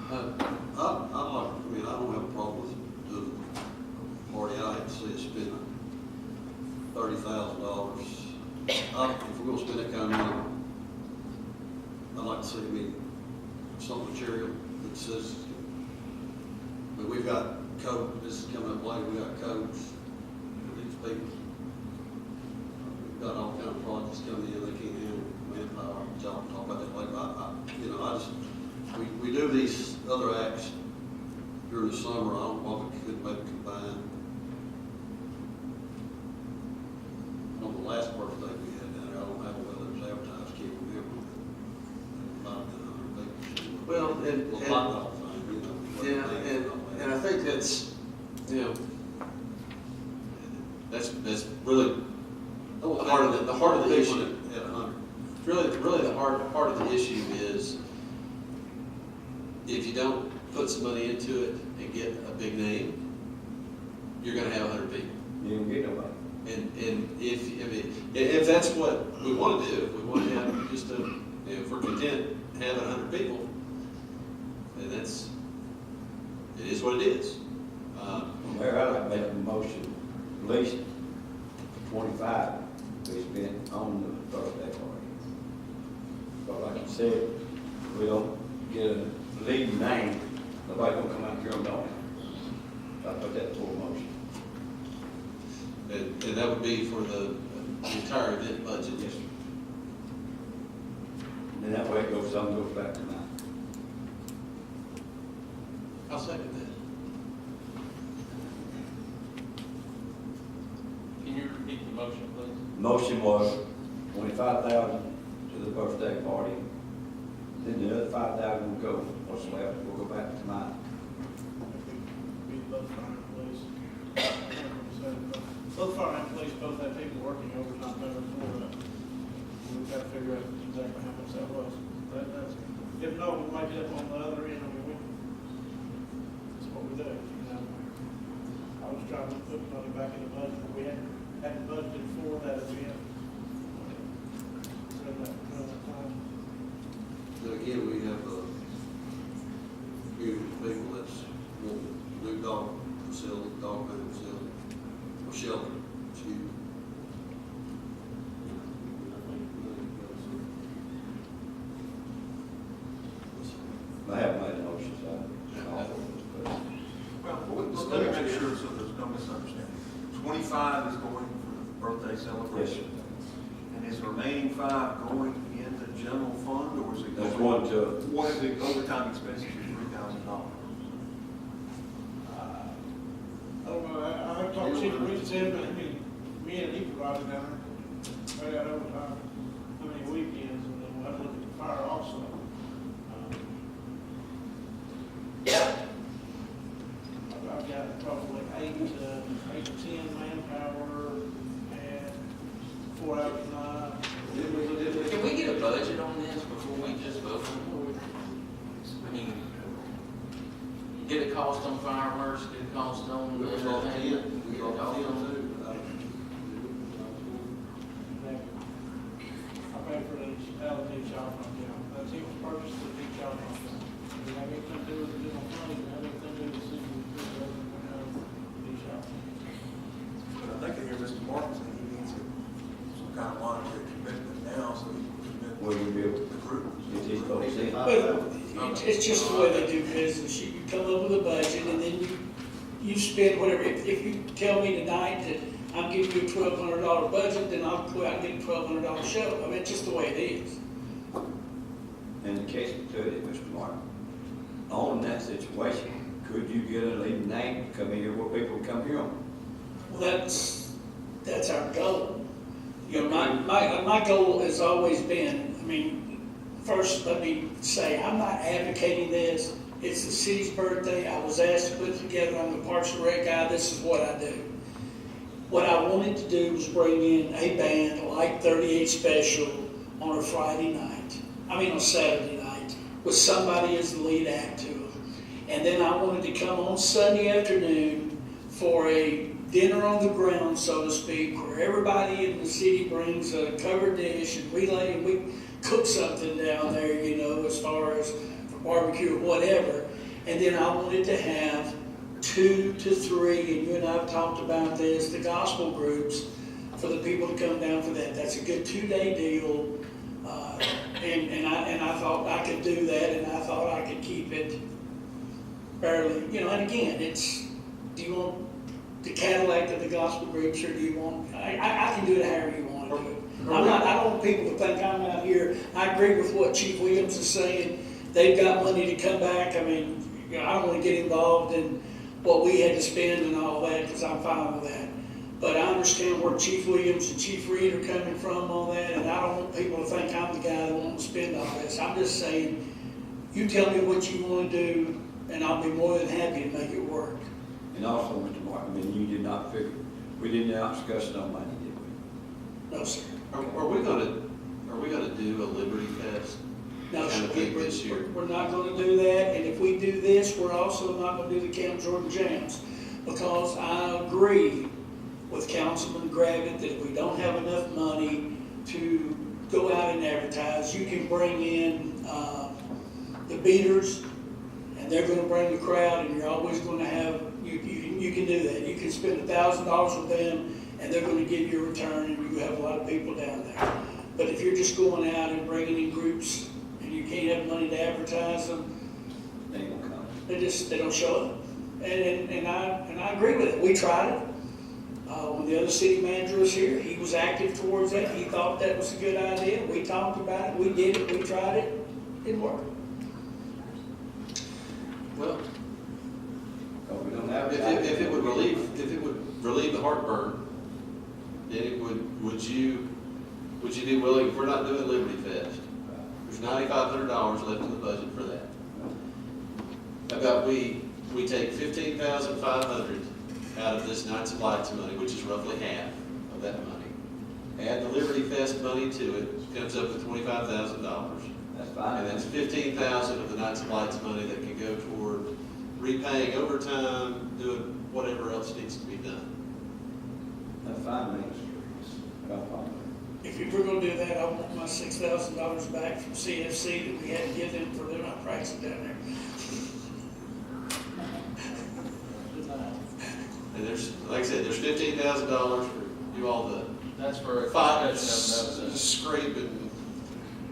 I don't have a problem with doing a party. I hate to see it spend $30,000. If we're gonna spend that kind of money, I'd like to see some material that says, but we've got code, this is coming up later, we got codes for these people. We've got all kind of projects coming in, they can't handle manpower, John will talk about that later. We do these other acts during the summer, I don't know if we could maybe combine. On the last birthday we had down there, I don't have whether it was advertised, can't remember. About 100 people. Well, Yeah, and I think that's, that's really the heart of the issue. At 100. Really the heart of the issue is if you don't put some money into it and get a big name, you're gonna have 100 people. You don't get nobody. And if that's what we want to do, if we want to have just if we're content having 100 people, then it is what it is. Mayor, I'd like to make a motion, at least 25 we spent on the birthday party. But like you said, if we don't get a leading name, nobody gonna come out here and know it. So I put that for a motion. And that would be for the entire event budget. Yes, sir. And that way it goes, some goes back to mine. I'll second that. Can you repeat the motion, please? Motion was 25,000 to the birthday party. Then the other 5,000 will go, what's left will go back to mine. we both fire and police. Both fire and police both had people working overtime better for that. We've got to figure out exactly how much that was. If not, we might get up on the other end, that's what we do, I was trying to put money back in the budget, but we hadn't budgeted for that event. So that time. Then again, we have a community of people that's want a new dog facility, dog food facility, or shelter, excuse me. I haven't made a motion, so. Well, let me make sure so there's no misunderstanding. 25 is going for the birthday celebration. And is the remaining 5 going in the general fund, or is it going? There's one to, What is the overtime expenses, $3,000? I don't know, I talked to Chief Reed, said, but me and he provided down there, right out overtime, how many weekends, and then we'll have to look at the fire also. I've got probably 8 to 10 manpower and 4 hours a night. Can we get a budget on this before we just vote on it? I mean, get a cost on fireworks, get a cost on It was all everything. We all feel too. I paid for these, allocate y'all from them. That's it was purchased to teach y'all from them. It have anything to do with the general fund, it have anything to do with the city, teach y'all. But I think I hear Mr. Martin say he needs some kind of monetary commitment now, so he can commit Will you be able the group. Get these folks in. But it's just the way they do business. You come up with a budget and then you spend whatever. If you tell me tonight that I'm giving you a $1,200 budget, then I'll go out and get a $1,200 show. I mean, it's just the way it is. In the case of it, Mr. Martin, on that situation, could you get a leading name to come here where people come here on? Well, that's our goal. You know, my goal has always been, I mean, first let me say, I'm not advocating this. It's the city's birthday. I was asked to put it together. I'm the Parks and Rec guy. This is what I do. What I wanted to do was bring in a band like 38 Special on a Friday night. I mean on Saturday night, with somebody as the lead act to them. And then I wanted to come on Sunday afternoon for a dinner on the ground, so to speak, where everybody in the city brings a covered dish and we cook something down there, you know, as far as for barbecue or whatever. And then I wanted to have 2 to 3, and you and I have talked about this, the gospel groups, for the people to come down for that. That's a good 2-day deal. And I thought I could do that, and I thought I could keep it fairly, you know, and again, do you want the Cadillac of the gospel groups, or do you want, I can do it however you want to do it. I don't want people to think I'm out here. I agree with what Chief Williams is saying. They've got money to come back. I mean, you know, I don't want to get involved in what we had to spend and all that, because I'm fine with that. But I understand where Chief Williams and Chief Reed are coming from on that, and I don't want people to think I'm the guy that wants to spend all this. I'm just saying, you tell me what you want to do, and I'll be more than happy to make it work. And also, Mr. Martin, I mean, you did not figure, we did not discuss no money, did we? No, sir. Are we gonna do a Liberty Fest? No, Kind of thing this year? we're not going to do that, and if we do this, we're also not going to do the Camp Jordan Jams, because I agree with Councilman Gravitt that if we don't have enough money to go out and advertise, you can bring in the beaters, and they're going to bring the crowd, and you're always going to have, you can do that. You can spend $1,000 with them, and they're going to give you a return, and you have a lot of people down there. But if you're just going out and bringing in groups, and you can't have money to advertise them, They ain't gonna come. they don't show up. And I agree with it. We tried it. When the other city manager was here, he was active towards that. He thought that was a good idea. We talked about it. We did it. We tried it. Didn't work. Well, But we don't have. if it would relieve the heartburn, then it would you be willing, if we're not doing Liberty Fest, there's $9,500 left in the budget for that. How about we take $15,500 out of this Nights of Lights money, which is roughly half of that money. Add the Liberty Fest money to it, comes up with $25,000. That's fine. And that's $15,000 of the Nights of Lights money that can go toward repaying overtime, doing whatever else needs to be done. That's fine, man. No problem. If you were going to do that, I want my $6,000 back from CFC that we had to give them for their not pricing down there. And there's, like I said, there's $15,000 for you all to That's for a fight, discussion of another. scrape, and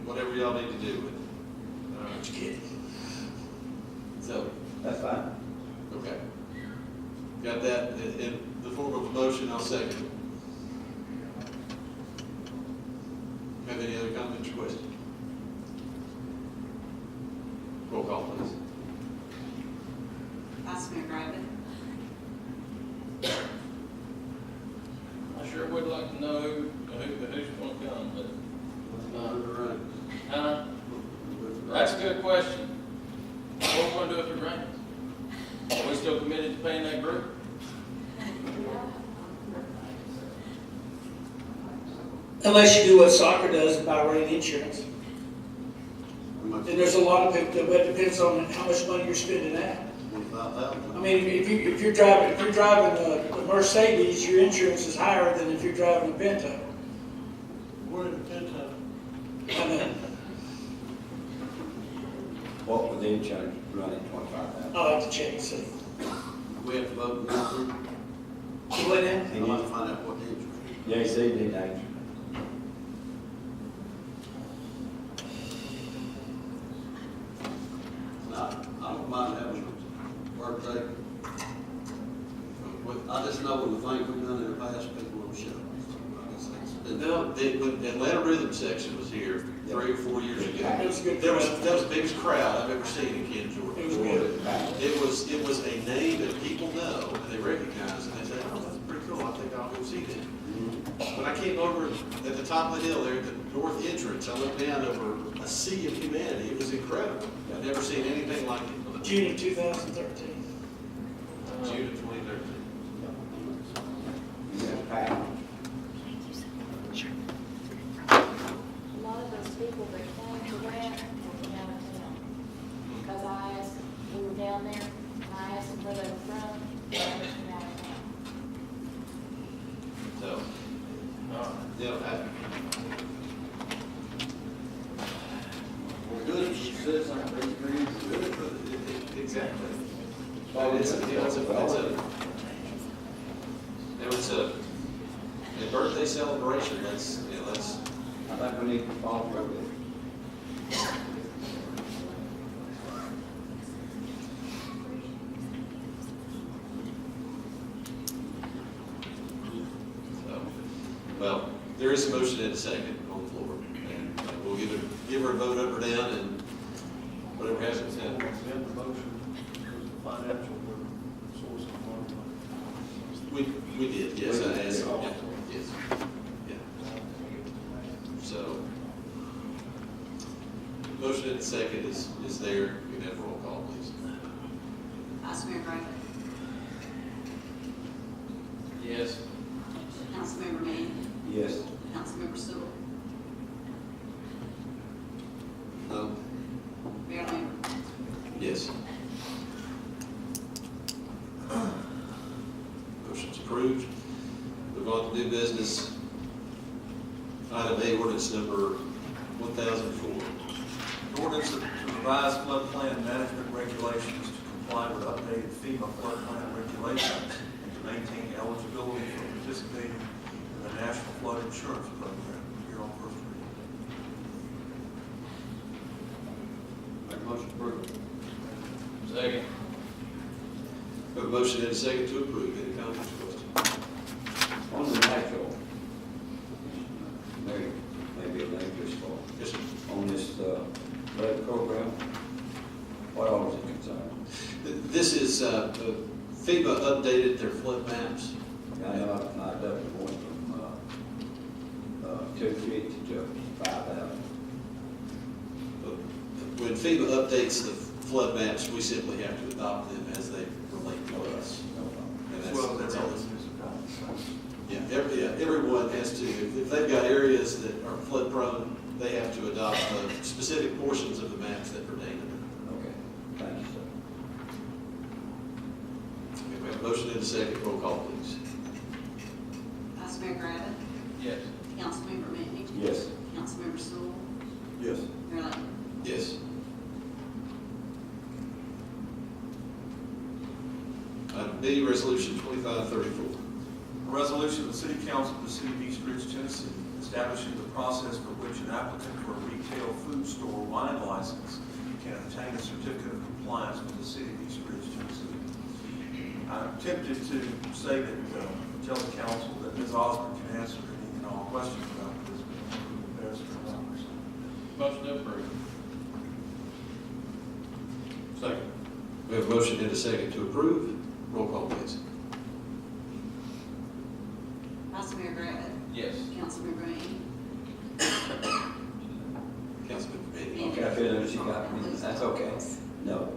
whatever y'all need to do with it. Just kidding. So, That's fine. okay. Got that in the form of a motion, I'll second it. Have any other comments or questions? Roll call, please. Vice Mayor Griffin. I sure would like to know who's going to come, but, that's a good question. What are we going to do if it rains? Are we still committed to paying that group? Unless you do what soccer does and buy rain insurance. And there's a lot of people, that depends on how much money you're spending out. 25,000. I mean, if you're driving a Mercedes, your insurance is higher than if you're driving a Pinto. We're in a Pinto. I know. What would the insurance run at 25,000? I'll have to check and see. We have to vote and go through. You went in? I'd like to find out what the insurance. Yeah, he said he need answer. I don't mind having a birthday. I just know when the things we've done in the past, people will show. No, when Atlanta Rhythm Section was here 3 or 4 years ago. It was a good That crowd. was the biggest crowd I've ever seen in Ken, Georgia. It was good. It was a name that people know and they recognize, and they say, oh, that's pretty cool, I think I'll go see that. When I came over at the top of the hill there at the north entrance, I looked down over a sea of humanity. It was incredible. I've never seen anything like it. June of 2013. June of 2013. Yeah, Pat. A lot of those people that came to that were from out of town. Because I asked, we were down there, and I asked them where they were from, they were from out of town. So, you know, Well, good, she says something, exactly. But it's a birthday celebration. That's, you know, that's, I think we need to follow through with it. so, well, there is a motion and a second on the floor. And we'll give her a vote up or down and whatever happens, happens. We have the motion, financial source of money. We did, yes, I asked, yeah, yes, yeah. So, motion and second is there, you can have a roll call, please. Vice Mayor Griffin. Yes. Councilmember Manning. Yes. Councilmember Sewell. no, Mayor Lambert. Yes. Motion's approved. Move on to new business. Item A, ordinance number 1004. Ordinance to revise floodplain management regulations to comply with updated FEMA floodplain regulations and to maintain eligibility for participating in the National Flood Insurance Program. Here on first reading. make a motion to approve. Second. We have a motion and a second to approve. Any comments or questions? On the natural, maybe a dangerous for, Yes, sir. on this, flood program, what all is it concerned? This is, FEMA updated their flood maps. I know I definitely went from, 250 to 5,000. When FEMA updates the flood maps, we simply have to adopt them as they relate to us. And As well as that's every all. other municipality. Yeah, everyone has to, if they've got areas that are flood prone, they have to adopt specific portions of the maps that pertain to them. Okay, thank you, sir. Okay, we have a motion and a second. Roll call, please. Vice Mayor Griffin. Yes. Councilmember Manning. Yes. Councilmember Sewell. Yes. Mayor Lambert. Yes. Item B, resolution 2534. A resolution of the City Council of the City of East Ridge, Tennessee, establishing the process for which an applicant for a retail food store wine license can obtain a certificate of compliance with the City of East Ridge, Tennessee. I'm tempted to say that, tell the council that Ms. Osborne can answer any and all questions about this, but I'm embarrassed for not. Motion to approve. Second. We have a motion and a second to approve. Roll call, please. Vice Mayor Griffin. Yes. Councilmember Manning. Councilman Manning. Okay, I feel that she got me, that's okay. No.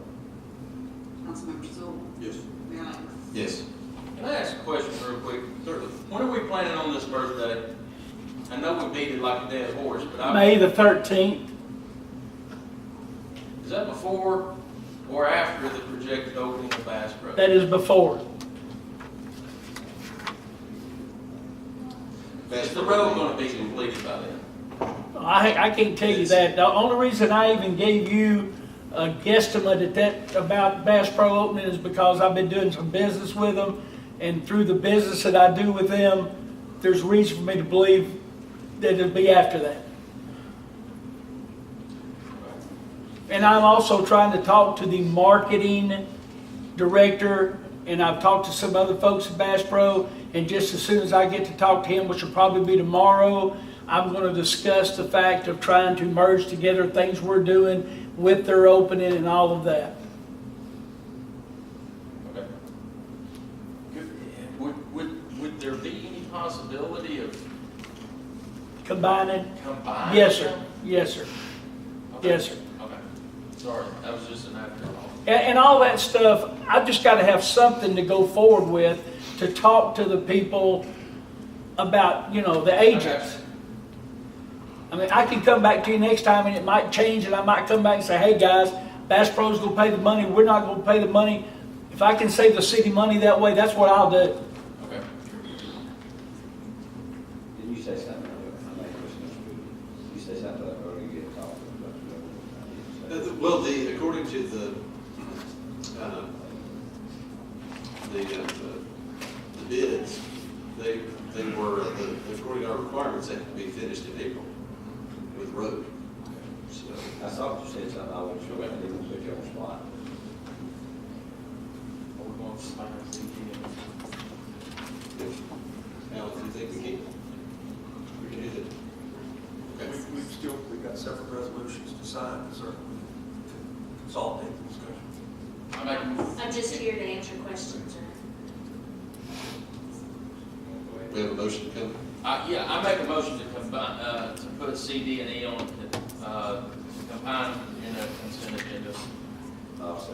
Councilmember Sewell. Yes. Mayor Lambert. Yes. Can I ask a question real quick? Certainly. When are we planning on this birthday? I know we beat it like a dead horse, but May the 13th. is that before or after the projected opening of Bass Pro? That is before. Is the road gonna be completed by then? I can't tell you that. The only reason I even gave you a guesstimate about Bass Pro opening is because I've been doing some business with them, and through the business that I do with them, there's reason for me to believe that it'll be after that. And I'm also trying to talk to the marketing director, and I've talked to some other folks at Bass Pro, and just as soon as I get to talk to him, which will probably be tomorrow, I'm going to discuss the fact of trying to merge together things we're doing with their opening and all of that. Okay. Would there be any possibility of Combining? combining? Yes, sir. Yes, sir. Okay. Yes, sir. Okay. Sorry, that was just an afterthought. And all that stuff, I've just got to have something to go forward with to talk to the people about, the agents. I mean, I can come back to you next time and it might change, and I might come back and say, hey guys, Bass Pro's going to pay the money, we're not going to pay the money. If I can save the city money that way, that's what I'll do. Okay. Did you say something earlier? I might have misunderstood. You say something earlier, you get talked about. Well, according to the bids, they were, according to our requirements, they have to be finished in April with road. So, I thought you said something, I wasn't sure, I didn't put you on the spot. Are we going to combine our CD and- Al, if you think we can do that. Okay. We've got several resolutions to sign, so consolidate the discussion. I make, I'm just here to answer questions or. We have a motion to come. yeah, I make a motion to combine, to put CD and E on, combine in a consent agenda. I'll say.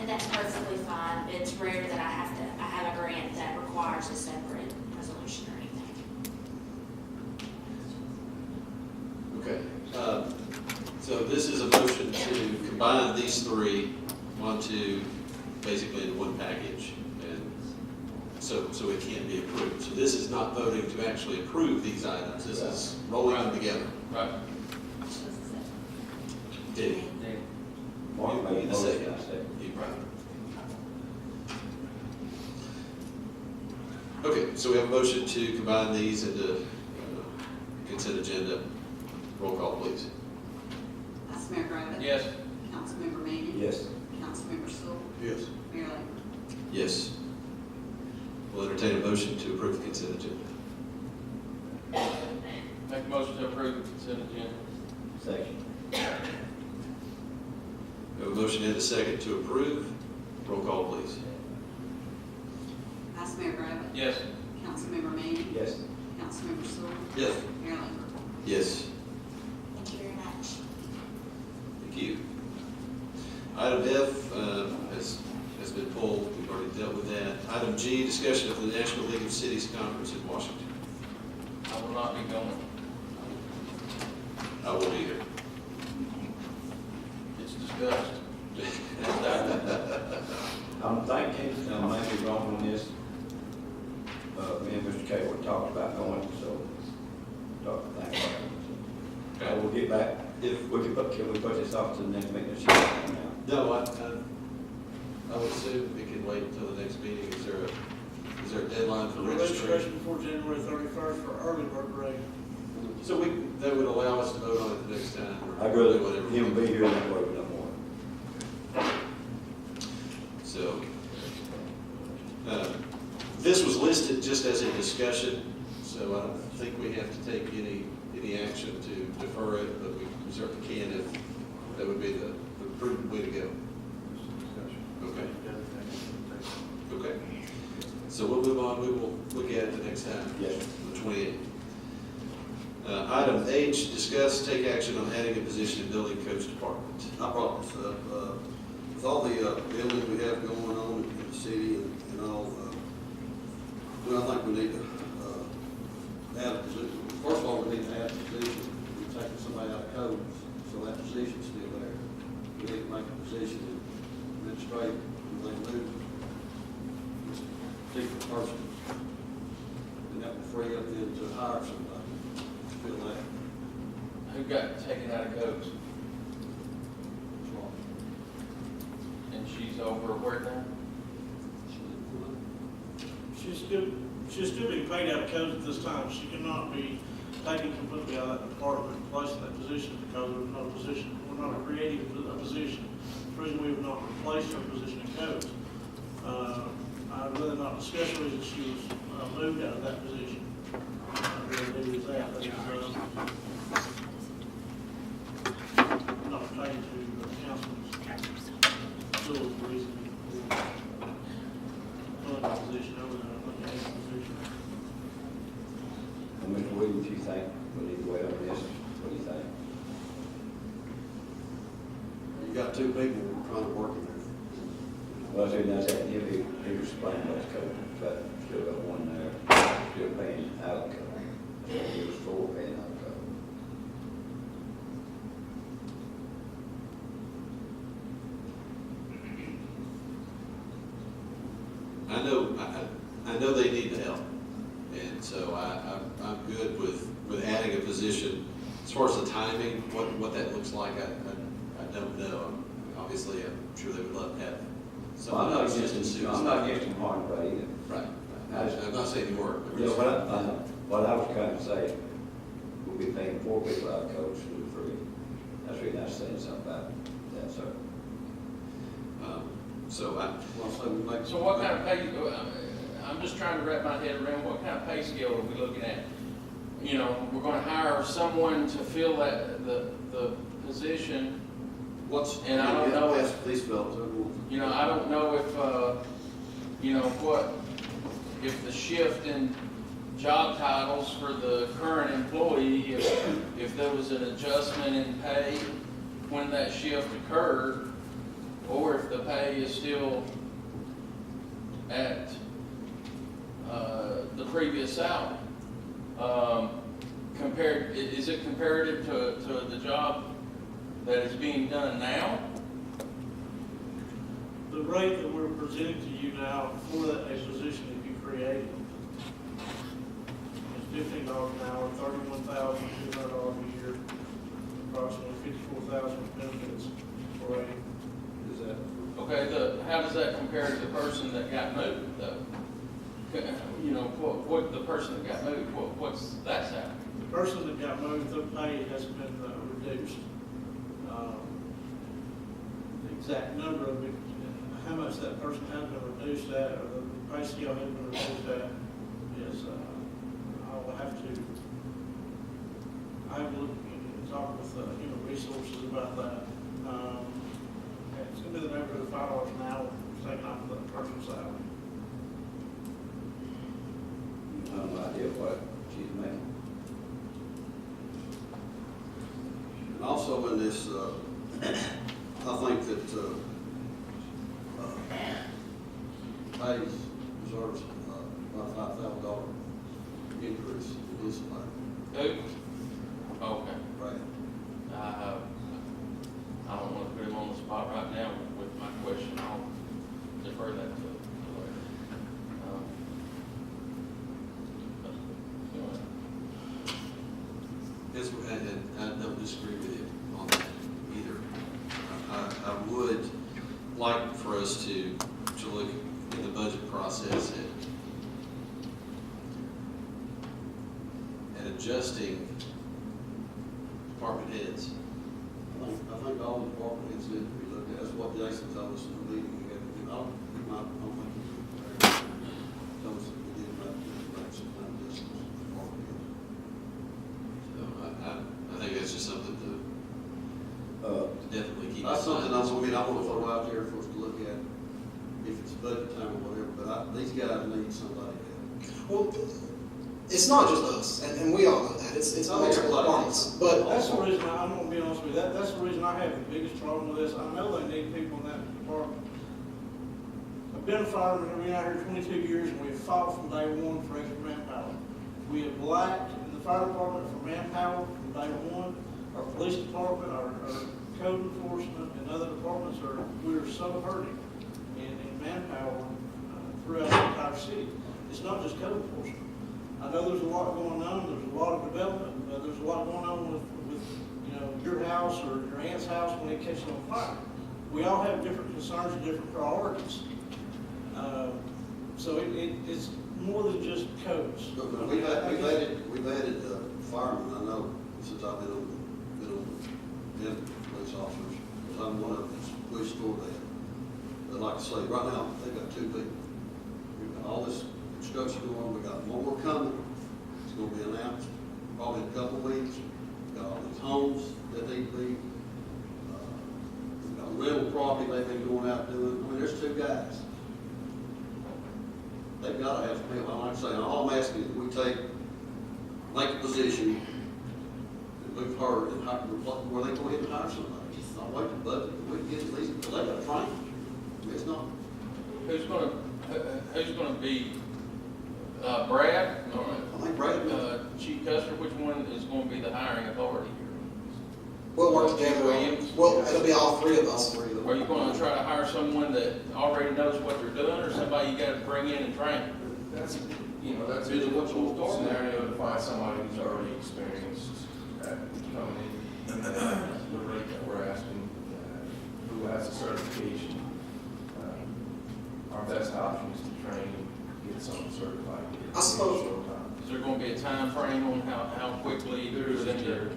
And that's perfectly fine. It's rare that I have a grant that requires a separate resolution or anything. Okay. So this is a motion to combine these three onto basically in one package, and so it can be approved. So this is not voting to actually approve these items. This is rolling them together. Right. Did Mark made a the second. motion, I said. Right. Okay, so we have a motion to combine these into consent agenda. Roll call, please. Vice Mayor Griffin. Yes. Councilmember Manning. Yes. Councilmember Sewell. Yes. Mayor Lambert. Yes. We'll entertain a motion to approve the consent agenda. Make a motion to approve the consent agenda. Second. We have a motion and a second to approve. Roll call, please. Vice Mayor Griffin. Yes. Councilmember Manning. Yes. Councilmember Sewell. Yes. Mayor Lambert. Yes. Thank you very much. Thank you. Item F has been pulled. We've already dealt with that. Item G, discussion of the National League of Cities Conference in Washington. I will not be going. I will be here. It's discussed. I'm thinking, I might be wrong on this. Me and Mr. Cable talked about going, so talk to think about it. We'll get back, if we can we put this off to the next meeting? No, I would assume we can wait until the next meeting. Is there a deadline for registration? Registration before January 31st for early bird parade. So that would allow us to vote on it the next time. or I'd rather whatever. him be here than wait no more. So, this was listed just as a discussion, so I don't think we have to take any action to defer it, but we certainly can if that would be the prudent way to go. Okay. Okay. So we'll move on. We will look at it the next time. Yes. The 28th. Item H, discuss, take action on adding a position in Building Codes Department. I brought this up, with all the buildings we have going on in the city and all, well, I think we need to add a position. First of all, we need to add a position. We're taking somebody out of codes, so that position's a person. And that would free up them to hire somebody to fill that. Who got taken out of codes? And she's over where now? She's still being paid out of codes at this time. She cannot be taken completely out of that department and placed in that position because there's no position. We're not creating a position. The reason we have not replaced her position in codes. I'd rather not discuss the reason she was moved out of that position. I'd rather do with that. That is not pertaining to council's still reason for the position over there. And Mr. Williams, you think we need to wait on this? What do you think? You got two people trying to work in there. Well, see, that's that, he was explaining what's code, but still got one there, still paying out of code. He was four paying out of code. I know they need the help, and so I'm good with adding a position. As far as the timing, what that looks like, I don't know. Obviously, I'm sure they would love to have Well, someone else just as soon as. I'm not against him hard, but either. Right. I'm not saying you were. Yeah, what I was trying to say, we'll be paying four people out of coach to three. That's really not saying something about that, sir. So what kind of pay, I'm just trying to wrap my head around, what kind of pay scale are we looking at? You know, we're gonna hire someone to fill that, the position. And I don't know if, you know, I don't know if, you know, if the shift in job titles for the current employee, if there was an adjustment in pay when that shift occurred, or if the pay is still at the previous salary. Is it comparative to the job that is being done now? The rate that we're presenting to you now for that position that you created is $15 an hour, $31,200 a year, approximately $54,000 benefits for a. Is that? Okay, how does that compare to the person that got moved, though? You know, what the person that got moved, what's that salary? The person that got moved, their pay has been reduced. The exact number of it, how much that person has been reduced at, or the pay scale has been reduced at, is, I will have to look and talk with human resources about that. It's gonna be the neighborhood of $5 an hour taken off of that person's salary. I have no idea what she's making. And also in this, I think that pay deserves about $5,000 increase in his salary. Who? Okay. Right. I don't want to put him on the spot right now with my question. I'll defer that to later. And I don't disagree with you on that either. I would like for us to look in the budget process at adjusting department heads. I think all the department heads need to be looked at. That's what Jason told us in the meeting we had. I don't think told us that we did make some kind of adjustments to department heads. So I think that's just something to definitely keep in mind. That's something I want to throw out there for us to look at, if it's budget time or whatever, but these guys need somebody else. Well, it's not just us, and we all know that. It's multiple departments. But That's the reason, I'm gonna be honest with you, that's the reason I have the biggest problem with this. I know they need people in that department. I've been a fireman, I've been out here 22 years, and we've fought from day one for extra manpower. We have lacked in the fire department for manpower from day one. Our police department, our code enforcement, and other departments we're so hurting in manpower throughout the entire city. It's not just code enforcement. I know there's a lot going on, there's a lot of development, but there's a lot going on with, you know, your house or your aunt's house when it catches on fire. We all have different concerns and different priorities. So it's more than just codes. But we've added firemen, I know, since I've been on police officers, because I'm one of them, police for that. But like I say, right now, they've got 2 people. We've got all this construction going on, we got more coming, it's gonna be announced probably in a couple of weeks. We've got all these homes that need to be, we've got rental property they've been going out doing, I mean, there's 2 guys. They've gotta have some help. Like I say, all I'm asking is we make a position, and move her, and hire, where they go ahead and hire somebody. Not wait the budget, we can get at least, because they got training. It's not. Who's gonna be, Brad? I think Brad will. Chief Custer, which one is gonna be the hiring authority here? We'll work together on, well, it'll be all 3 of us. Are you gonna try to hire someone that already knows what they're doing, or somebody you gotta bring in and train? That's, you know, that's a Is it what you'll difficult start with? scenario to find somebody who's already experienced at coming in. And the rate that we're asking, who has a certification. Our best option is to train and get someone certified. I suppose. Is there gonna be a time frame on how quickly There you're is a going year.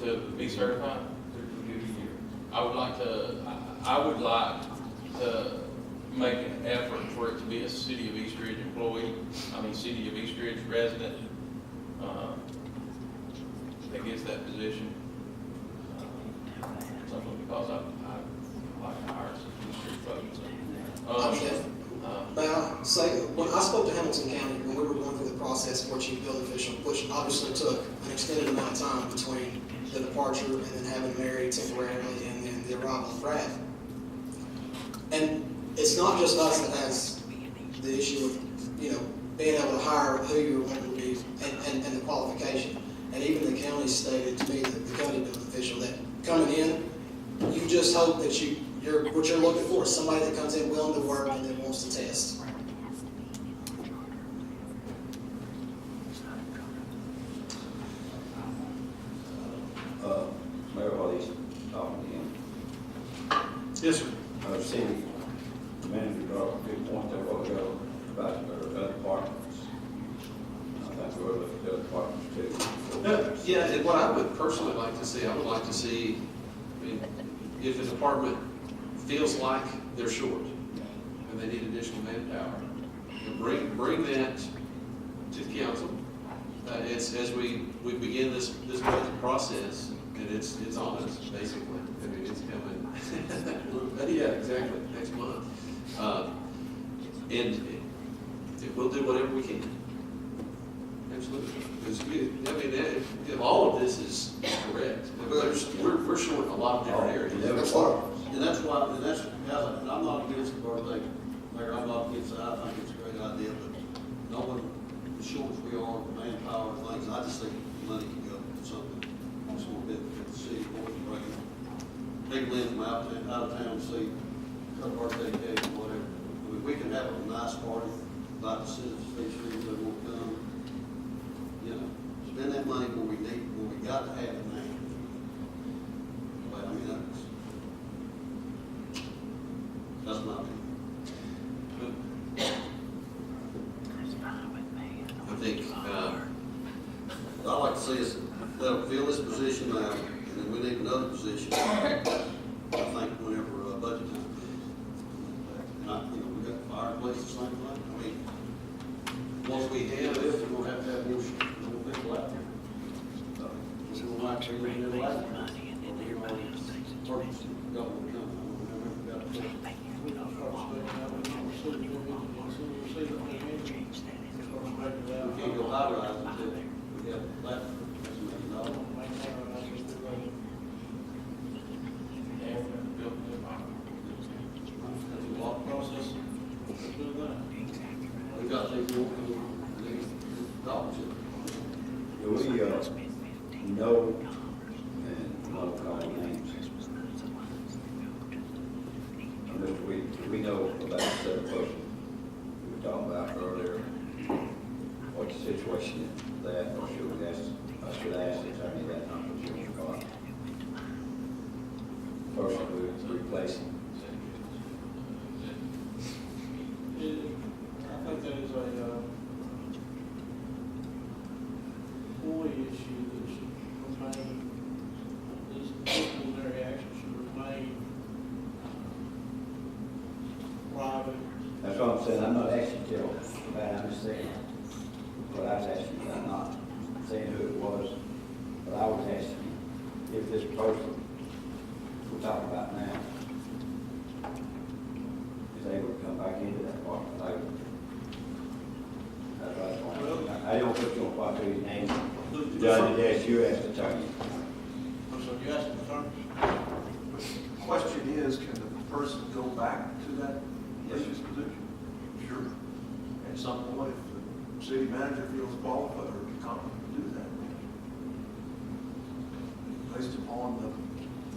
to be certified? There's a year. I would like to make an effort for it to be a City of East Ridge employee, City of East Ridge resident, that gets that position. Simply because I like to hire some East Ridge folks. May I say, when I spoke to Hamilton County, when we were going through the process for chief building official, which obviously took an extended amount of time between the departure and then having Mary temporarily and then the arrival of Brad. And it's not just us that has the issue of, you know, being able to hire who you're wanting to be and the qualification. And even the county stated to me, the county building official, that coming in, you just hope that what you're looking for is somebody that comes in willing to work and then wants to test. Mayor, while he's talking to him, Yes, sir. I've seen the manager brought up a good point there a while ago about other departments. I think we ought to look at other departments too. Yeah, and what I would personally like to see, I would like to see, if a department feels like they're short and they need additional manpower, bring that to the council. As we begin this budget process, and it's on us, basically. It's coming. Yeah, exactly, next month. And we'll do whatever we can. Absolutely. Because all of this is correct. We're short in a lot of different areas. And I'm not against the birthday, Mayor, I'm not against that, I think it's a great idea, but knowing as short as we are with manpower and things, I just think money can go to something. I just want to benefit the city, more than bringing people in from out of town to see a birthday cake or whatever. I mean, we can have a nice party, like the citizens, featuring that will come, you know, spend that money where we got to have it now. But I mean, that's my opinion. I think, I'd like to see us, they'll fill this position now, and then we need another position, I think, whenever budget time comes. And we got fire police, the same thing, I mean, once we have this, we're gonna have more people out there. So, we'll like to be in there like that. Purpose, government company, we got to. We can't go high rise until we have that. We got to take more of these dollars. Do we know, and not call names, Mr. We know about the person we were talking about earlier, what the situation is that, or should we ask, I should ask the attorney that number, should we call it? Person we're replacing. I think that is a employee issue that should remain, this disciplinary action should remain private. That's what I'm saying, I'm not asking you for that, I'm just saying, what I was asking you, I'm not saying who it was, but I was asking if this person we're talking about now is able to come back into that apartment later. That's what I was wondering. I don't put you on spot to your name. Judge, yes, you asked the attorney. So you asked the attorney? The question is, can the person go back to that previous position? Sure. At some point, if the city manager feels qualified or competent to do that. Based upon the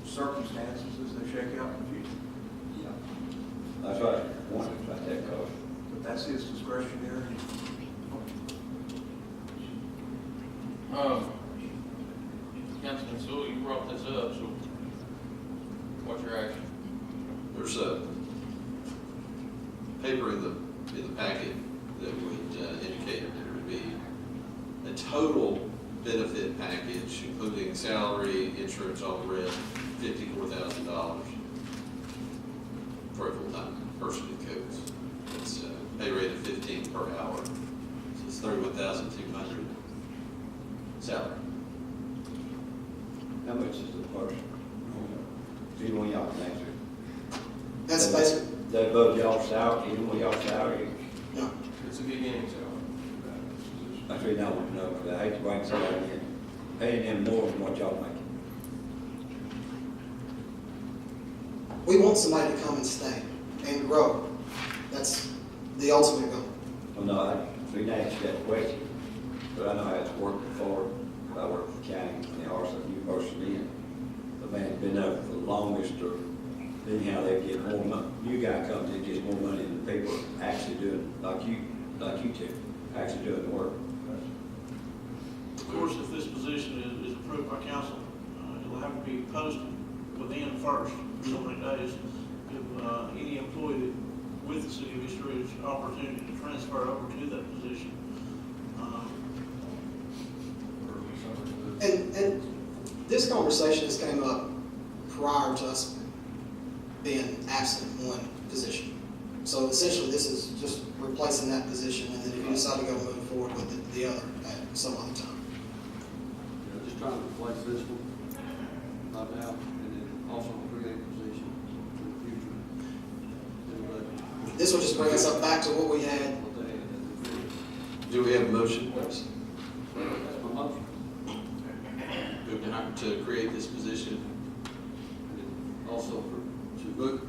circumstances as they shake out in the future. Yeah. That's what I wanted about that code. But that's his discretionary. Councilman Sewell, you brought this up, so what's your action? There's a paper in the packet that would indicate that there would be a total benefit package, including salary, insurance, all the rest, $54,000 for a full-time person in codes. It's a pay rate of $15 per hour, so it's $31,200 salary. How much is the person? Either one of y'all can answer. That's basically, That above y'all's salary, either one of y'all's salary. no, It's a beginning salary. That's what I want to know, because I hate to bring somebody in, paying them more than what y'all make. we want somebody to come and stay and grow. That's the ultimate goal. Well, no, I didn't ask you that question, but I know how it's worked before. I worked for the county, and the also university, and the man's been there for the longest, or anyhow, they get more money. New guy comes in, gets more money than the people actually doing, like you two, actually doing the work. Of course, if this position is approved by council, it'll have to be posted within first, so many days. Give any employee with the city of East Ridge opportunity to transfer over to that position. And this conversation has came up prior to us being absent in one position. So essentially, this is just replacing that position, and then if you decide to go move forward with the other at some other time. Just trying to replace this one right now, and then also create a position in the future. This will just bring us up back to what we had. What they had in the future. Do we have a motion? That's my motion. To create this position? And then also to move,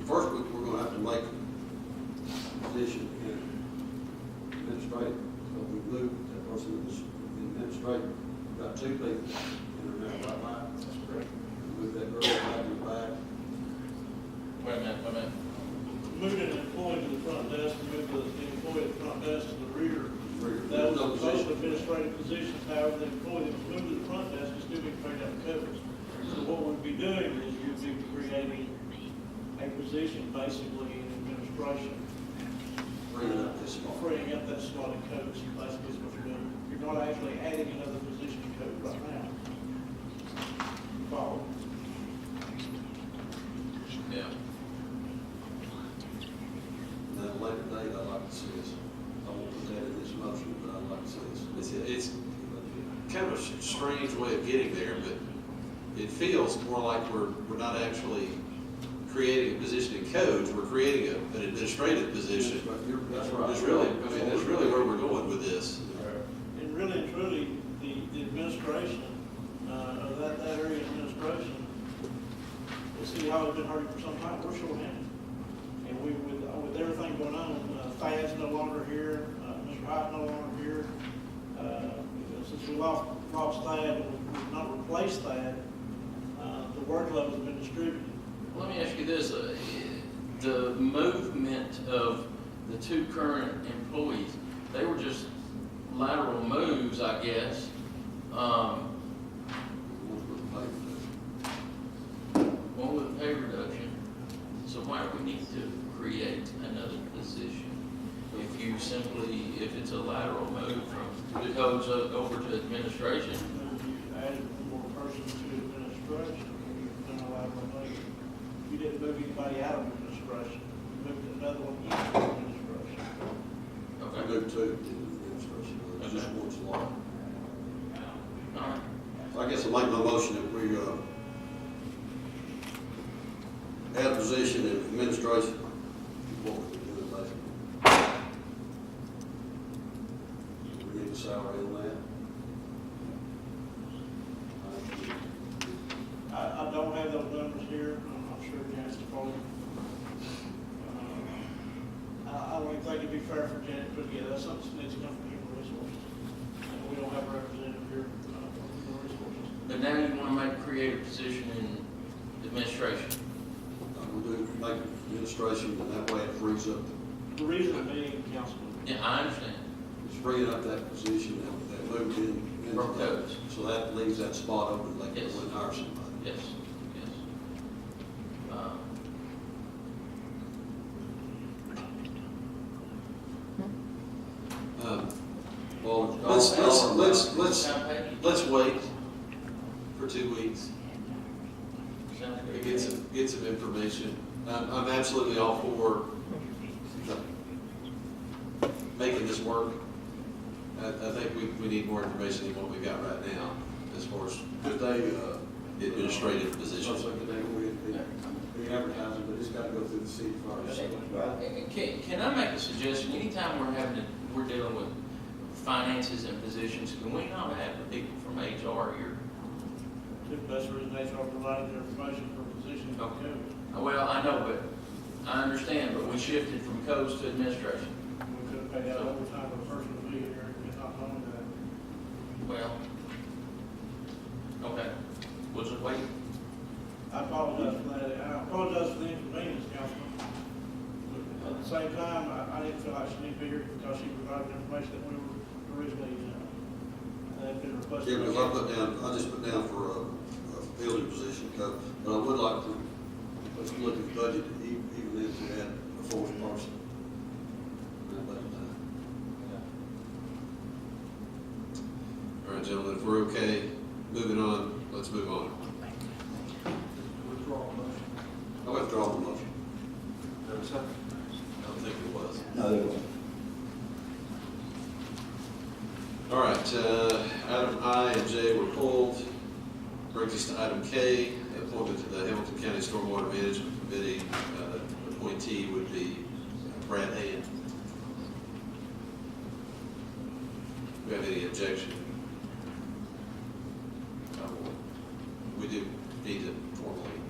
first we're gonna have to make a position in administrative. So we move that person in administrative. We've got two people in there right now. That's correct. Move that girl back in the back. Wait a minute. Moving an employee to the front desk, and move the employee at the front desk to the rear. That was No both position. administrative positions, however, the employee that was moved to the front desk is still being paid out of codes. So what we'd be doing is you'd be creating a position basically in administration, Bring it up this spot. freeing up that slot in codes, basically is what you're doing. You're not actually adding another position in code right now. Follow? Yeah. And at a later date, I'd like to see us, I won't put that in this motion, but I'd like to see us. It's kind of a strange way of getting there, but it feels more like we're not actually creating a position in codes, we're creating an administrative position. That's right. That's really where we're going with this. And really and truly, the administration, of that area of administration, the city hall has been hurting for some time, we're short-handed. And with everything going on, Thad's no longer here, Mr. Hyde's no longer here. Since we lost Thad and we've not replaced Thad, the workload has been distributed. Let me ask you this, the movement of the two current employees, they were just lateral moves, I guess. One with pay reduction. So why do we need to create another position? If you simply, if it's a lateral move from the codes over to administration, You added one more person to administration, you've done a lot of money. You didn't move anybody out of administration, you moved another one into administration. I okay, moved two into administration, just once a lot. all right. I guess I'll make my motion that we, add a position in administration. What we do in that. We need a salary on that. I don't have those numbers here, I'm not sure Janet's probably. I don't even think it'd be fair for Janet to put together, that's something that needs to come from human resources. And we don't have a representative here from human resources. But now you want to create a position in administration. We do make administration, and that way it frees up, The reason being, Councilman, Yeah, I understand. it's freeing up that position that moved in. From codes. So that leaves that spot open, they can Yes. go and hire somebody. Yes, yes. Well, Let's wait for 2 weeks Sounds to good. get some information. I'm absolutely all for making this work. I think we need more information than what we got right now as far as the administrative position. Looks like today we advertising, but it's got to go through the city first. Can I make a suggestion? Anytime we're dealing with finances and positions, can we not have the people from HR here? that's the reason HR provided their information for positions in Okay. code. Well, I know, but I understand, but we shifted from codes to administration. We could have paid out overtime for a person to be here and not knowing that. Well, okay, we'll just wait. I apologize for that, and I apologize for the inconvenience, Councilman. But at the same time, I didn't feel like she needed to be here because she provided the information that we were originally, had been requested. Yeah, because I just put down for a building position, but I would like to, let's look at the budget, even if we had a fourth person. That budget time. All right, gentlemen, if we're okay, moving on, let's move on. Withdraw the motion. I withdraw the motion. I don't think it was. No, there wasn't. All right, item I and J were pulled. Brings us to item K, appointment to the Hamilton County Stormwater Management Committee. Appointee would be Brad Hand. Do we have any objection? We do need to formally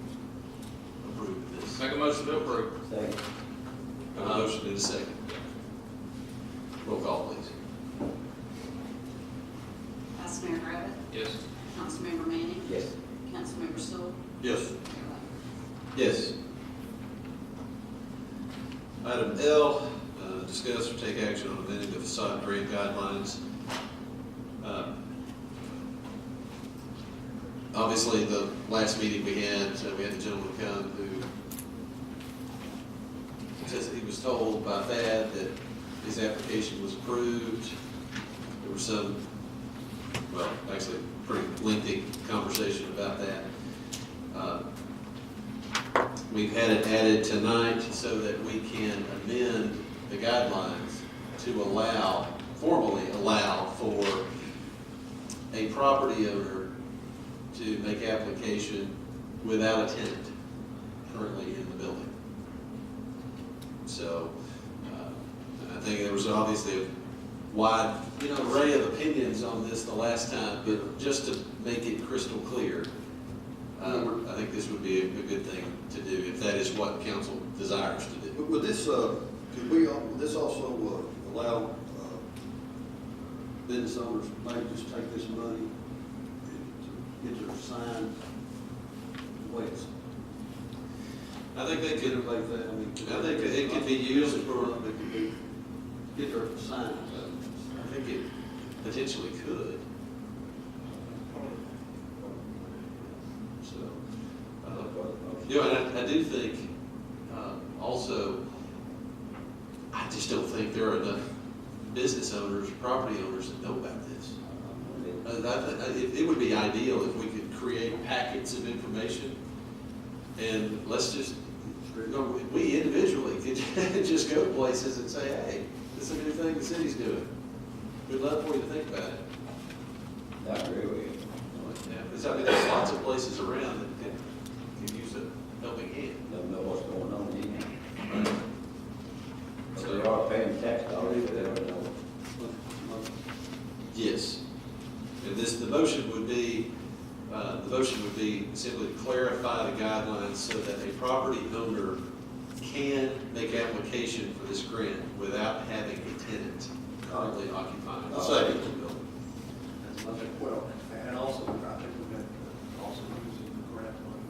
approve this. Make a motion to approve. Second. Have a motion in a second. Roll call, please. Vice Mayor Griffin. Yes. Councilmember Manning. Yes. Councilmember Stoll. Yes. Yes. Item L, discuss or take action on amending the facade grade guidelines. Obviously, the last meeting we had the gentleman come who says that he was told by Thad that his application was approved. There was some, well, actually, pretty lengthy conversation about that. We've had it added tonight so that we can amend the guidelines to allow, formally allow for a property owner to make application without a tenant currently in the building. So, I think there was obviously a wide, array of opinions on this the last time, but just to make it crystal clear, I think this would be a good thing to do if that is what council desires to do. But would this, would this also allow business owners maybe just take this money and to get their sign waste? I think they could, Innovate that, I mean. I think it could be used for, It could be, get their sign. I think it potentially could. So, and I do think, also, I just don't think there are enough business owners, property owners that know about this. It would be ideal if we could create packets of information, and let's just, we individually could just go places and say, hey, this is a new thing the city's doing. We'd love for you to think about it. I agree with you. Yeah, because I mean, there's lots of places around that can use a helping hand. Don't know what's going on either. Right. So they are paying tax dollars, but they don't know. Yes. And the motion would be simply to clarify the guidelines so that a property owner can make application for this grant without having a tenant currently occupying the Second. building. That's another, well, and also, I think we're going to also using the grant money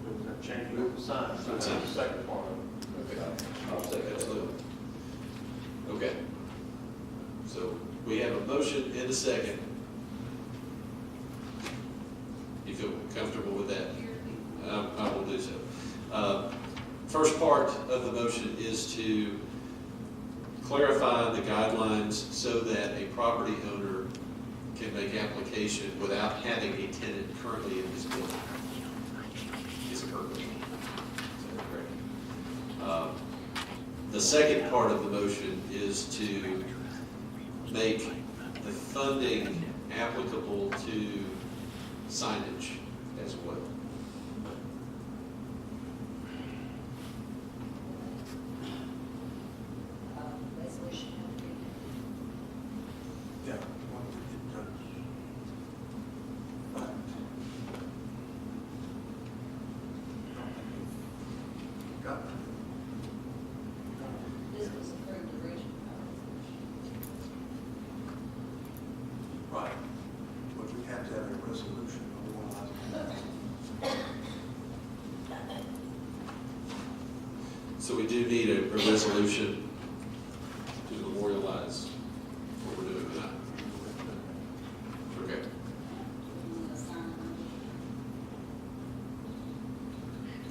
for changing up the signs. That's the second part of it. Okay. I'll say absolutely. Okay. So we have a motion and a second. You feel comfortable with that? I will do so. First part of the motion is to clarify the guidelines so that a property owner can make application without having a tenant currently in his building. Is correct. Is that correct? The second part of the motion is to make the funding applicable to signage as well. Resolution. Yeah. Got it. This was approved originally. Right. But we have to have a resolution, otherwise. So we do need a resolution to memorialize what we're doing tonight. Okay.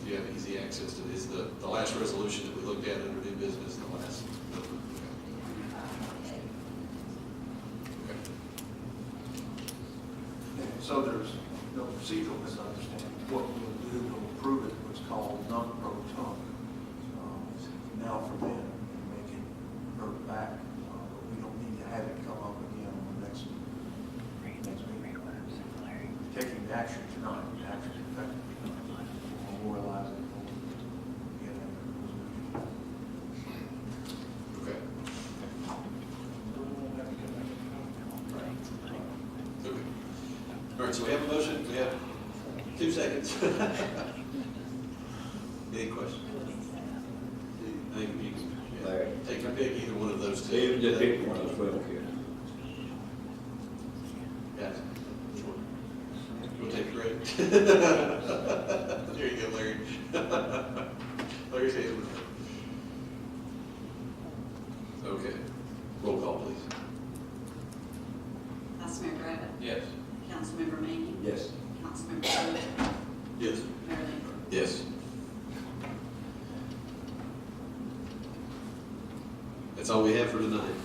Do you have easy access to this? The last resolution that we looked at under new business, the last number? Okay. So there's no procedural misunderstanding. What we'll do, we'll approve it, what's called non-pro tunc. Now from then, and make it revert back. But we don't need to have it come up again on the next meeting. Taking the action tonight, the action effective tonight. Memorialize it. Get a resolution. Okay. Okay. All right, so we have a motion, we have 2 seconds. Any questions? I think you can Larry. take your pick, either one of those two. Even just pick one of those 12 kids. Guys, which one? You want to take a break? There you go, Larry. Larry's hand. Okay, roll call, please. Vice Mayor Griffin. Yes. Councilmember Manning. Yes. Councilmember Stover. Yes. Mayor Lambert. Yes. That's all we have for tonight.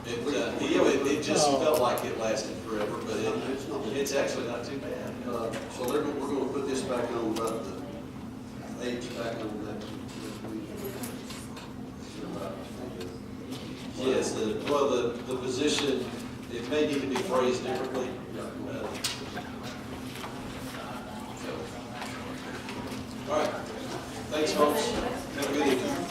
It just felt like it lasted forever, but it's actually not too bad. So we're going to put this back on, about the age back on next week. Yes, the position, it may need to be phrased differently. So. All right, thanks folks, have a good evening.